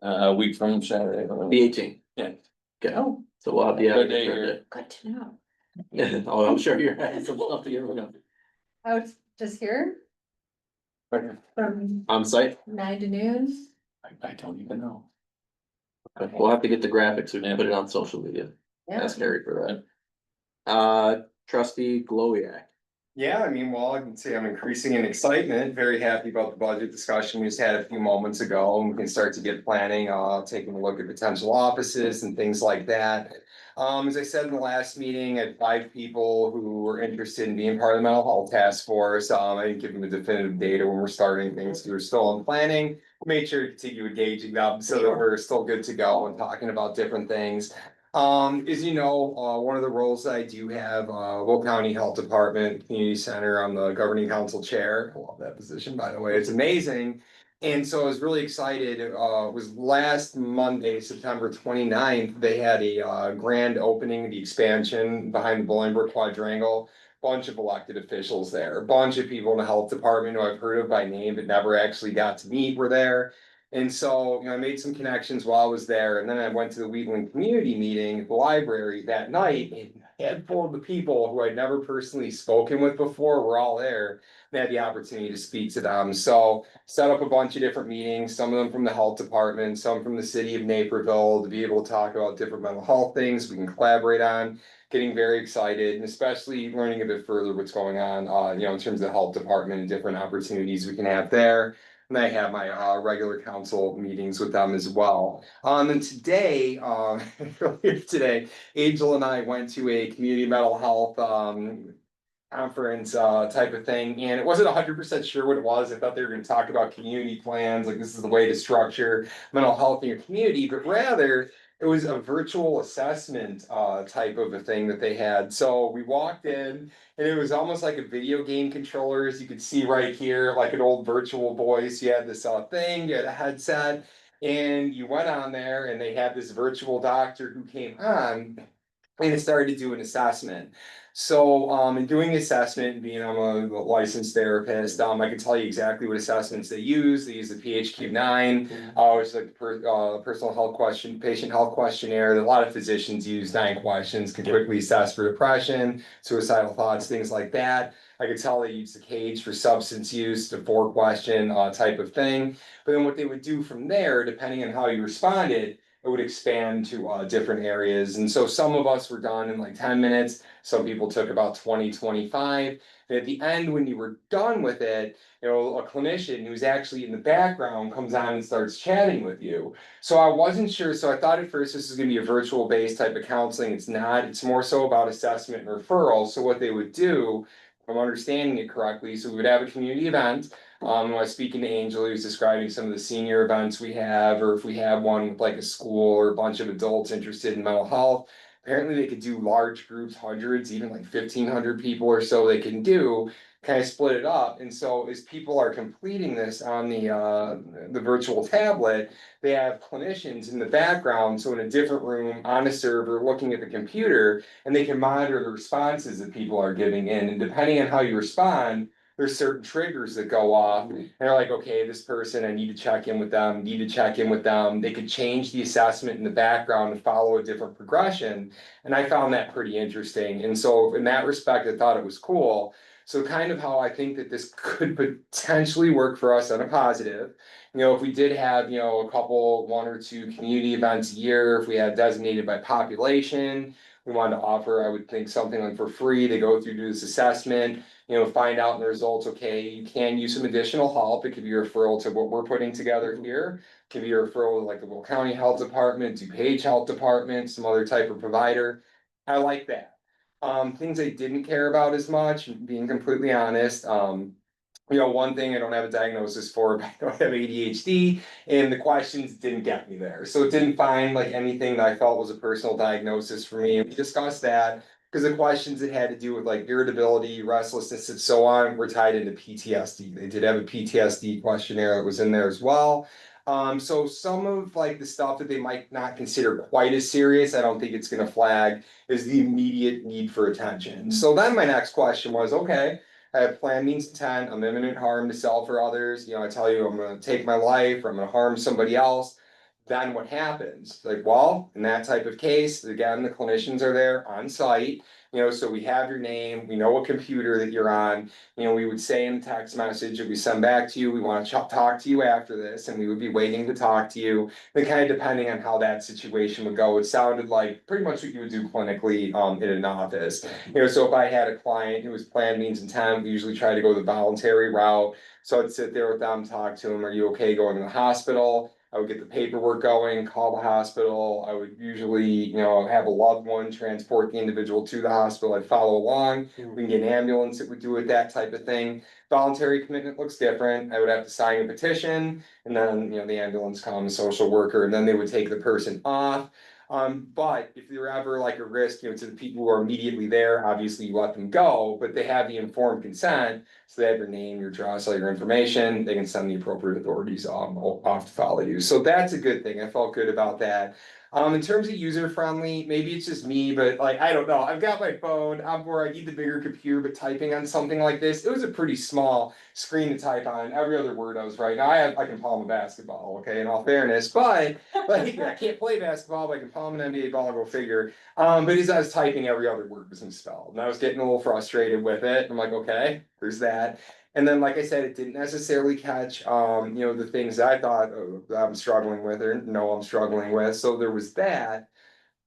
F: a week from Saturday.
A: The 18th.
F: Yeah.
A: Okay,
E: Oh,
A: so we'll have the.
F: Good day here.
E: good to know.
A: Yeah, oh, I'm sure you're right, so we'll have to get rid of
E: I was just here from
A: on site.
E: 9 to noon.
F: I don't even know.
A: Okay, we'll have to get the graphics, we can put it on social media.
E: Yeah.
A: Ask Harry for that. Trustee Glowiak.
D: Yeah, I mean, well, I can say I'm increasing in excitement, very happy about the budget discussion we just had a few moments ago, and we can start to get planning, taking a look at potential offices and things like that. As I said in the last meeting, I had 5 people who were interested in being part of the mental health task force. I didn't give them a definitive date when we're starting things, we're still in planning. Made sure to continue engaging them so that we're still good to go and talking about different things. As you know, one of the roles that I do have, Will County Health Department, Community Center, I'm the governing council chair. I love that position, by the way, it's amazing. And so I was really excited, it was last Monday, September 29th. They had a grand opening, the expansion behind the Bolingbrook Quadrangle. Bunch of elected officials there, a bunch of people in the health department who I've heard of by name but never actually got to meet were there. And so, I made some connections while I was there, and then I went to the Wheatland Community Meeting at the library that night, and a handful of the people who I'd never personally spoken with before were all there. And had the opportunity to speak to them, so set up a bunch of different meetings, some of them from the health department, some from the city of Naperville, to be able to talk about different mental health things we can collaborate on. Getting very excited, and especially learning a bit further what's going on, in terms of the health department and different opportunities we can have there. And I have my regular council meetings with them as well. And today, earlier today, Angel and I went to a community mental health conference type of thing, and it wasn't 100% sure what it was. I thought they were going to talk about community plans, like this is the way to structure mental health in your community, but rather it was a virtual assessment type of a thing that they had. So we walked in, and it was almost like a video game controller, as you could see right here, like an old virtual voice. You had this thing, you had a headset, and you went on there, and they had this virtual doctor who came on and it started to do an assessment. So, in doing the assessment, being I'm a licensed therapist, I can tell you exactly what assessments they use. They use the PHQ-9, which is like the personal health question, patient health questionnaire that a lot of physicians use. 9 questions, can quickly assess for depression, suicidal thoughts, things like that. I could tell they use the CAGE for substance use, the 4-question type of thing. But then what they would do from there, depending on how you responded, it would expand to different areas. And so some of us were done in like 10 minutes. Some people took about 20, 25. And at the end, when you were done with it, a clinician who's actually in the background comes on and starts chatting with you. So I wasn't sure. So I thought at first this was going to be a virtual based type of counseling. It's not. It's more so about assessment and referral. So what they would do, if I'm understanding it correctly, so we would have a community event. When I was speaking to Angel, he was describing some of the senior events we have, or if we have one with like a school or a bunch of adults interested in mental health. Apparently they could do large groups, hundreds, even like 1,500 people or so they can do, kind of split it up. And so as people are completing this on the virtual tablet, they have clinicians in the background, so in a different room on a server looking at the computer, and they can monitor the responses that people are giving in. And depending on how you respond, there's certain triggers that go off, and they're like, okay, this person, I need to check in with them, need to check in with them. They could change the assessment in the background and follow a different progression. And I found that pretty interesting. And so in that respect, I thought it was cool. So kind of how I think that this could potentially work for us on a positive. If we did have, a couple, 1 or 2 community events a year, if we had designated by population, we wanted to offer, I would think something like for free, they go through, do this assessment, find out in the results, okay, you can use some additional help. It could be a referral to what we're putting together here. It could be a referral to like the Will County Health Department, DuPage Health Department, some other type of provider. I like that. Things I didn't care about as much, being completely honest. One thing I don't have a diagnosis for, but I don't have ADHD, and the questions didn't get me there. So it didn't find like anything that I felt was a personal diagnosis for me. And we discussed that because the questions that had to do with like irritability, restlessness, and so on were tied into PTSD. They did have a PTSD questionnaire that was in there as well. So some of like the stuff that they might not consider quite as serious, I don't think it's gonna flag, is the immediate need for attention. So then my next question was, okay, I have plan means intent, I'm imminent harm to self or others, I tell you I'm gonna take my life, or I'm gonna harm somebody else. Then what happens? Like, well, in that type of case, again, the clinicians are there on site, so we have your name, we know what computer that you're on. We would say in the text message that we send back to you, we want to talk to you after this, and we would be waiting to talk to you. And kind of depending on how that situation would go, it sounded like pretty much what you would do clinically in an office. So if I had a client who was plan means intent, we usually try to go the voluntary route. So I'd sit there with them, talk to them, are you okay going to the hospital? I would get the paperwork going, call the hospital. I would usually, have a loved one transport the individual to the hospital. I'd follow along. We can get an ambulance that would do it, that type of thing. Voluntary commitment looks different. I would have to sign a petition, and then, the ambulance comes, social worker, and then they would take the person off. But if you're ever like a risk, to the people who are immediately there, obviously you let them go, but they have the informed consent. So they have your name, your address, all your information, they can send the appropriate authorities off to follow you. So that's a good thing. I felt good about that. In terms of user friendly, maybe it's just me, but like, I don't know. I've got my phone, I'm where I need the bigger computer, but typing on something like this, it was a pretty small screen to type on. Every other word I was right. Now I can palm a basketball, okay, in all fairness, but like, I can't play basketball, but I can palm an NBA ball, go figure. But as I was typing, every other word was misspelled, and I was getting a little frustrated with it. I'm like, okay, there's that. And then, like I said, it didn't necessarily catch, the things that I thought I'm struggling with or know I'm struggling with. So there was that.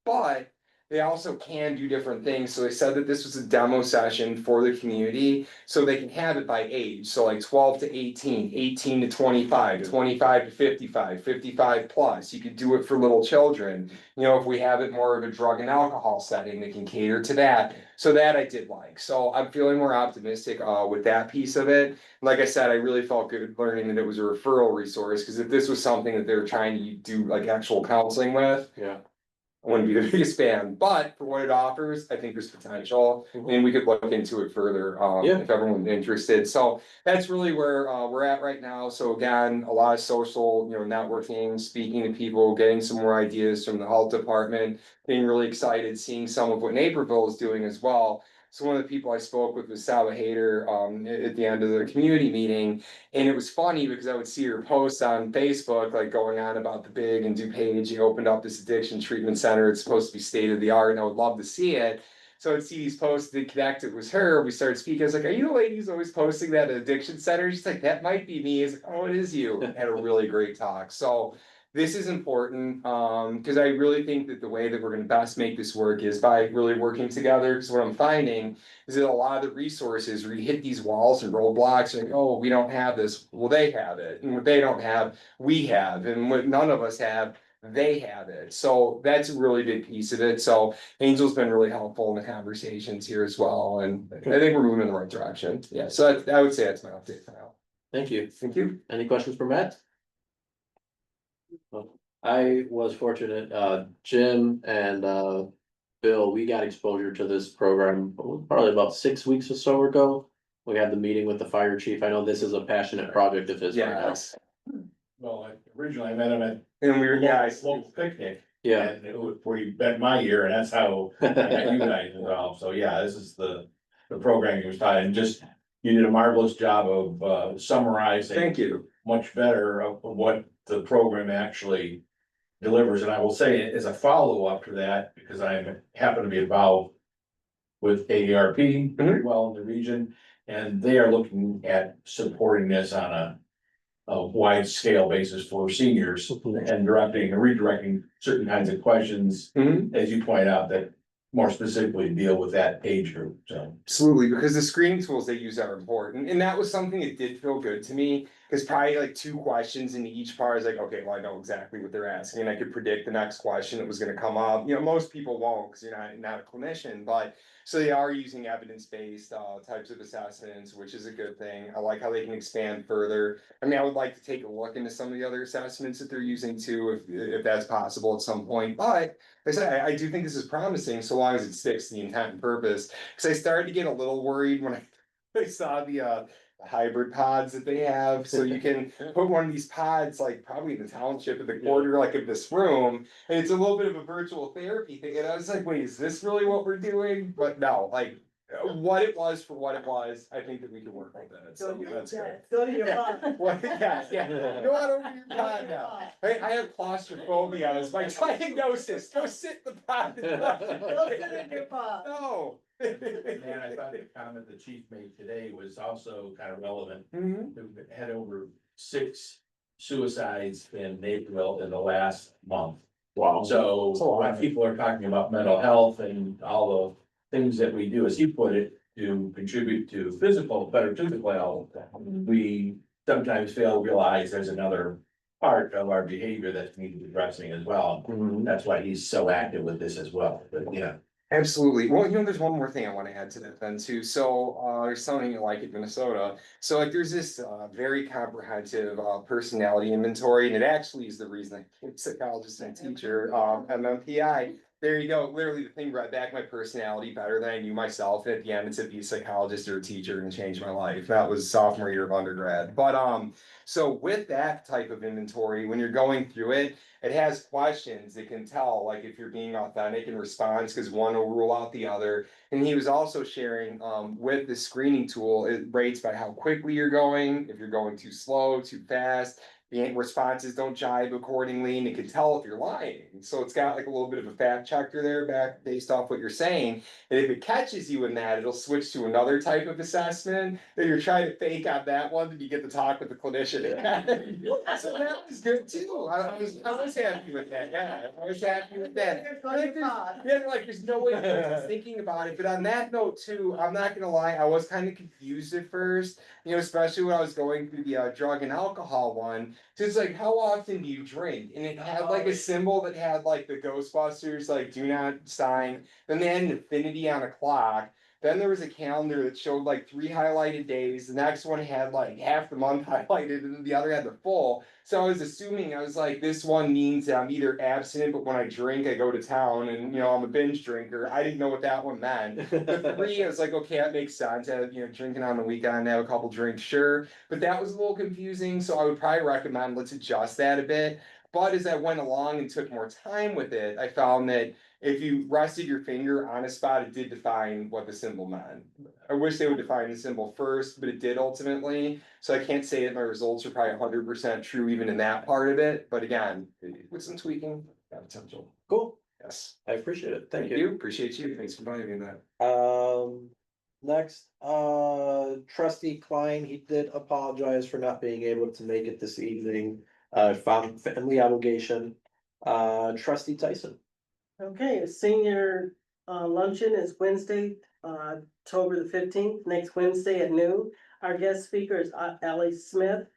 D: But they also can do different things. So they said that this was a demo session for the community, so they can have it by age. So like 12 to 18, 18 to 25, 25 to 55, 55 plus. You could do it for little children. If we have it more of a drug and alcohol setting, they can cater to that. So that I did like. So I'm feeling more optimistic with that piece of it. Like I said, I really felt good learning that it was a referral resource, because if this was something that they were trying to do like actual counseling with,
A: Yeah.
D: I wouldn't be the biggest fan, but for what it offers, I think there's potential, and we could look into it further,
A: Yeah.
D: if everyone's interested. So that's really where, we're at right now. So again, a lot of social, networking, speaking to people, getting some more ideas from the health department, being really excited, seeing some of what Naperville is doing as well. So one of the people I spoke with was Saba Hader, at the end of the community meeting. And it was funny because I would see her posts on Facebook, like going on about the big and DuPage. He opened up this addiction treatment center. It's supposed to be state of the art, and I would love to see it. So I'd see these posts that connect. It was her. We started speaking. I was like, "Are you the lady who's always posting that addiction center?" She's like, "That might be me." I was like, "Oh, it is you." Had a really great talk. So this is important, because I really think that the way that we're going to best make this work is by really working together. Because what I'm finding is that a lot of the resources where you hit these walls and roadblocks, like, oh, we don't have this, well, they have it, and what they don't have, we have, and what none of us have, they have it. So that's a really big piece of it. So Angel's been really helpful in the conversations here as well, and I think we're moving in the right direction. Yeah, so I would say that's my update for now.
A: Thank you.
D: Thank you.
A: Any questions for Matt? I was fortunate, Jim and Bill, we got exposure to this program probably about 6 weeks or so ago. We had the meeting with the fire chief. I know this is a passionate project of his right now.
D: Yes.
G: Well, originally I met him at
D: And we were, yeah,
G: local picnic.
A: Yeah,
G: And it was where you bet my year, and that's how I got you guys involved. So yeah, this is the program you was taught, and just, you did a marvelous job of summarizing
D: thank you.
G: much better of what the program actually delivers. And I will say, as a follow-up to that, because I happen to be involved with AARP very well in the region, and they are looking at supporting this on a wide scale basis for seniors, and directing and redirecting certain kinds of questions, as you point out, that more specifically deal with that age group, so.
D: Absolutely, because the screening tools they use are important, and that was something that did feel good to me. Because probably like 2 questions into each part is like, okay, well, I know exactly what they're asking, and I could predict the next question that was gonna come up. Most people won't, because you're not a clinician, but so they are using evidence-based types of assessments, which is a good thing. I like how they can expand further. I mean, I would like to take a look into some of the other assessments that they're using too, if that's possible at some point. But like I said, I do think this is promising, so long as it sticks to the intent and purpose. Because I started to get a little worried when I saw the hybrid pods that they have, so you can put one of these pods, like probably in the township, in the corner, like of this room, and it's a little bit of a virtual therapy thing, and I was like, wait, is this really what we're doing? But no, like, what it was for what it was, I think that we can work with that, so that's good.
H: Go to your pod.
D: What, yeah, go out over your pod now. I have claustrophobia, as my diagnosis, go sit in the pod.
H: Go sit in your pod.
D: No.
G: And I thought the comment the chief made today was also kind of relevant.
D: Mhm.
G: We've had over 6 suicides in Naperville in the last month.
D: Wow.
G: So
D: That's a lot.
G: when people are talking about mental health and all the things that we do, as he put it, to contribute to better physical health, we sometimes fail to realize there's another part of our behavior that needs addressing as well. That's why he's so active with this as well, but yeah.
D: Absolutely. Well, there's one more thing I want to add to that then too. So, there's something you like in Minnesota. So like there's this, very comprehensive, personality inventory, and it actually is the reason I'm a psychologist and teacher, MMPI. There you go. Literally the thing brought back my personality better than I knew myself. And at the end, it said be a psychologist or a teacher and change my life. That was sophomore year of undergrad. But, so with that type of inventory, when you're going through it, it has questions that can tell, like if you're being authentic in response, because one will rule out the other. And he was also sharing, with the screening tool, it rates by how quickly you're going, if you're going too slow, too fast. The responses don't jibe accordingly, and it can tell if you're lying. So it's got like a little bit of a fact checker there back based off what you're saying. And if it catches you in that, it'll switch to another type of assessment that you're trying to fake on that one, and you get to talk with the clinician. So that was good too. I was happy with that. Yeah, I was happy with that.
H: Go to your pod.
D: Yeah, like there's no way of thinking about it. But on that note too, I'm not gonna lie, I was kind of confused at first. Especially when I was going through the drug and alcohol one. So it's like, how often do you drink? And it had like a symbol that had like the Ghostbusters, like do not sign. Then they had an infinity on a clock. Then there was a calendar that showed like 3 highlighted days. The next one had like half the month highlighted, and then the other had the full. So I was assuming, I was like, this one means that I'm either abstinent, but when I drink, I go to town, and I'm a binge drinker. I didn't know what that one meant. The 3, I was like, okay, that makes sense. Drinking on the weekend, have a couple drinks, sure. But that was a little confusing, so I would probably recommend let's adjust that a bit. But as I went along and took more time with it, I found that if you rested your finger on a spot, it did define what the symbol meant. I wish they would define the symbol first, but it did ultimately. So I can't say that my results are probably 100% true even in that part of it. But again, with some tweaking, got potential.
A: Cool.
D: Yes.
A: I appreciate it.
D: Thank you. Appreciate you. Thanks for inviting me to that.
A: Next, trustee Klein, he did apologize for not being able to make it this evening, found family obligation. Trustee Tyson.
H: Okay, senior luncheon is Wednesday, October the 15th, next Wednesday at noon. Our guest speaker is Ally Smith.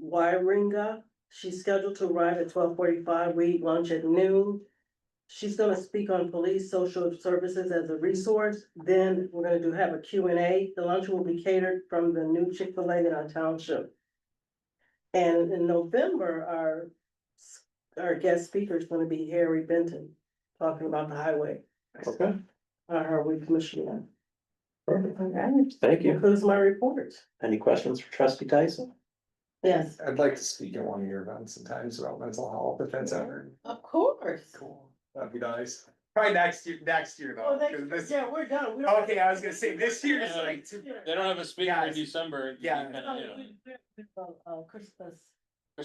H: Wyringa, she's scheduled to arrive at 12:45. We eat lunch at noon. She's gonna speak on police social services as a resource. Then we're gonna have a Q&A. The lunch will be catered from the new Chick-fil-A in our township. And in November, our guest speaker is gonna be Harry Benton, talking about the highway.
A: Okay.
H: Our highway commissioner.
A: Perfect.
H: Okay.
A: Thank you.
H: Concludes my report.
A: Any questions for trustee Tyson?
H: Yes.
D: I'd like to speak at one of your events sometimes about mental health, if that's ever
H: Of course.
D: cool. That'd be nice. Probably next year
H: Oh,
D: though. 'cause this-
H: yeah, we're done. We don't-
D: Okay, I was gonna say this year is like.
F: They don't have a speaker in
D: Yes.
F: December.
D: Yeah.
H: Christmas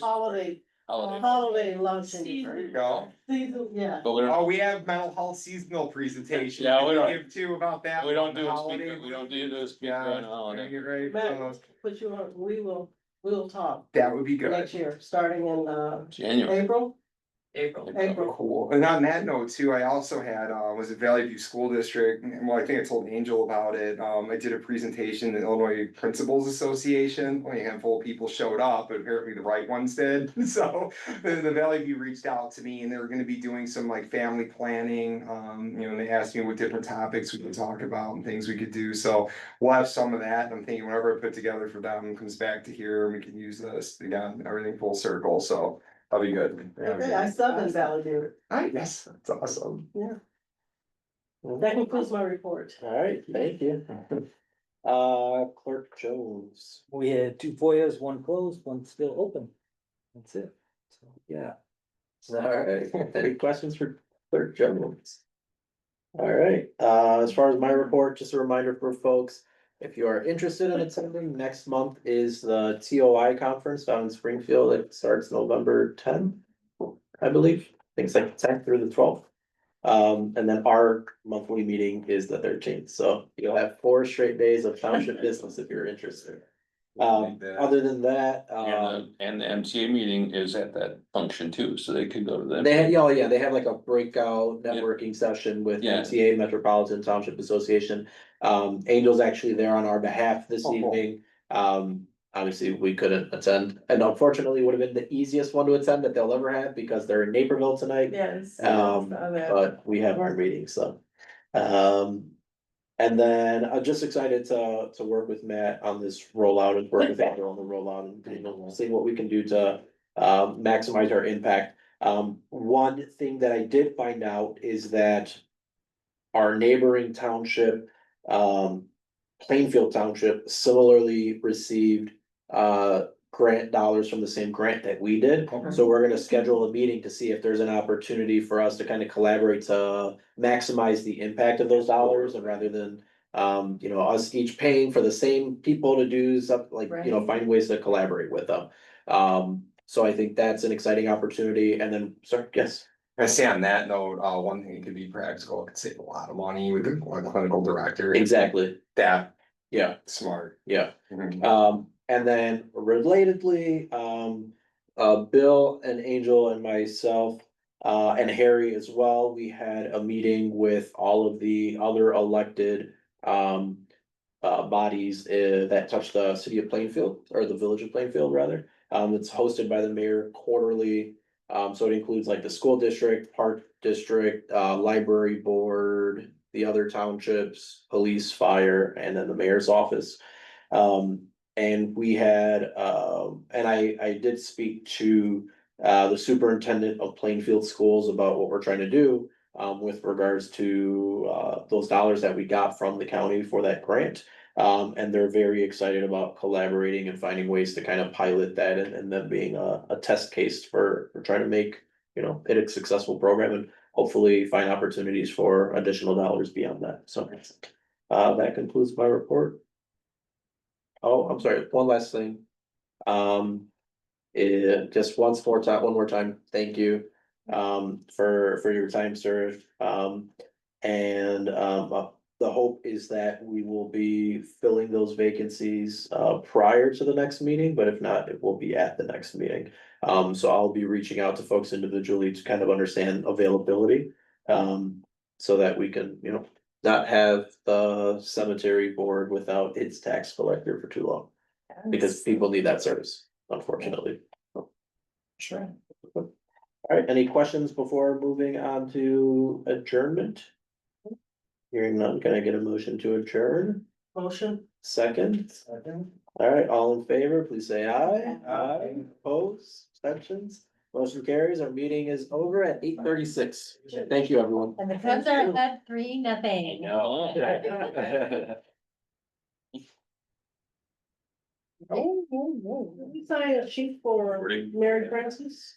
H: holiday,
F: Holiday.
H: holiday luncheon.
D: There you go.
H: Season, yeah.
F: But we don't,
D: Oh, we have mental health seasonal presentation.
F: Yeah, we
D: Can
F: don't-
D: Give two about that.
F: we don't
D: on
F: do
D: the
F: a
D: holiday?
F: speaker, we don't do a speaker
D: Yeah,
F: on a holiday.
D: you're right.
H: Matt, put you on, we'll talk
D: That would be good.
H: next year, starting in
F: January.
H: April.
D: April. Cool. And on that note too, I also had, was it Valley View School District? Well, I think I told Angel about it. I did a presentation in the Illinois Principals Association. Only a handful of people showed up, but apparently the right ones did. So the Valley View reached out to me, and they were gonna be doing some like family planning. And they asked me what different topics we could talk about and things we could do. So we'll have some of that. I'm thinking whatever I put together for them comes back to here, and we can use this again, everything full circle. So that'll be good.
H: Okay, I sub in Valley View.
D: Yes, that's awesome.
H: That concludes my report.
A: All right, thank you. Clerk Jones.
C: We had 2 FOIAs, 1 closed, 1 still open. That's it. So, yeah.
A: All right, any questions for Clerk Jones? All right, as far as my report, just a reminder for folks, if you are interested in attending, next month is the TOI conference down in Springfield. It starts November 10th, I believe. Things like 10th through the 12th. And then our monthly meeting is the 13th, so you'll have 4 straight days of township business if you're interested. Other than that,
F: And the MTA meeting is at that function too, so they could go to them.
A: they had, oh yeah, they have like a breakout networking session with
F: Yeah.
A: MTA Metropolitan Township Association. Angel's actually there on our behalf this evening. Obviously, we couldn't attend, and unfortunately, would have been the easiest one to attend that they'll ever have because they're in Naperville tonight.
H: Yes.
A: But we have our meeting, so. And then I'm just excited to work with Matt on this rollout and work with Andrew on the rollout and, you know, see what we can do to maximize our impact. One thing that I did find out is that our neighboring township, Plainfield Township, similarly received grant dollars from the same grant that we did. So we're gonna schedule a meeting to see if there's an opportunity for us to kind of collaborate to maximize the impact of those dollars, and rather than you know, us each paying for the same people to do something like, you know, find ways to collaborate with them. So I think that's an exciting opportunity. And then, sorry, yes.
D: I say on that note, one thing that could be practical, it could save a lot of money with a clinical director.
A: Exactly.
D: That
A: Yeah,
D: smart.
A: yeah.
D: Mhm.
A: And then relatedly, Bill and Angel and myself, and Harry as well, we had a meeting with all of the other elected, bodies, that touch the city of Plainfield, or the village of Plainfield, rather. It's hosted by the mayor quarterly. So it includes like the school district, park district, library board, the other townships, police, fire, and then the mayor's office. And we had, and I did speak to the superintendent of Plainfield Schools about what we're trying to do. With regards to those dollars that we got from the county for that grant. And they're very excited about collaborating and finding ways to kind of pilot that, and then being a test case for trying to make, you know, it a successful program, and hopefully find opportunities for additional dollars beyond that, so. That concludes my report. Oh, I'm sorry, one last thing. Just one more time, thank you, for your time served. And, the hope is that we will be filling those vacancies, prior to the next meeting, but if not, it will be at the next meeting. So I'll be reaching out to folks individually to kind of understand availability. So that we can, you know, not have the cemetery board without its tax collector for too long. Because people need that service, unfortunately.
E: Sure.
A: All right, any questions before moving on to adjournment? Hearing none, can I get a motion to adjourn?
H: Motion.
A: Second? All right, all in favor, please say aye. Aye. Opposed, abstentions, motion carries. Our meeting is over at 8:36. Thank you, everyone.
E: And the Cubs are at 3-0.
H: You sign a sheet for Mary Frances?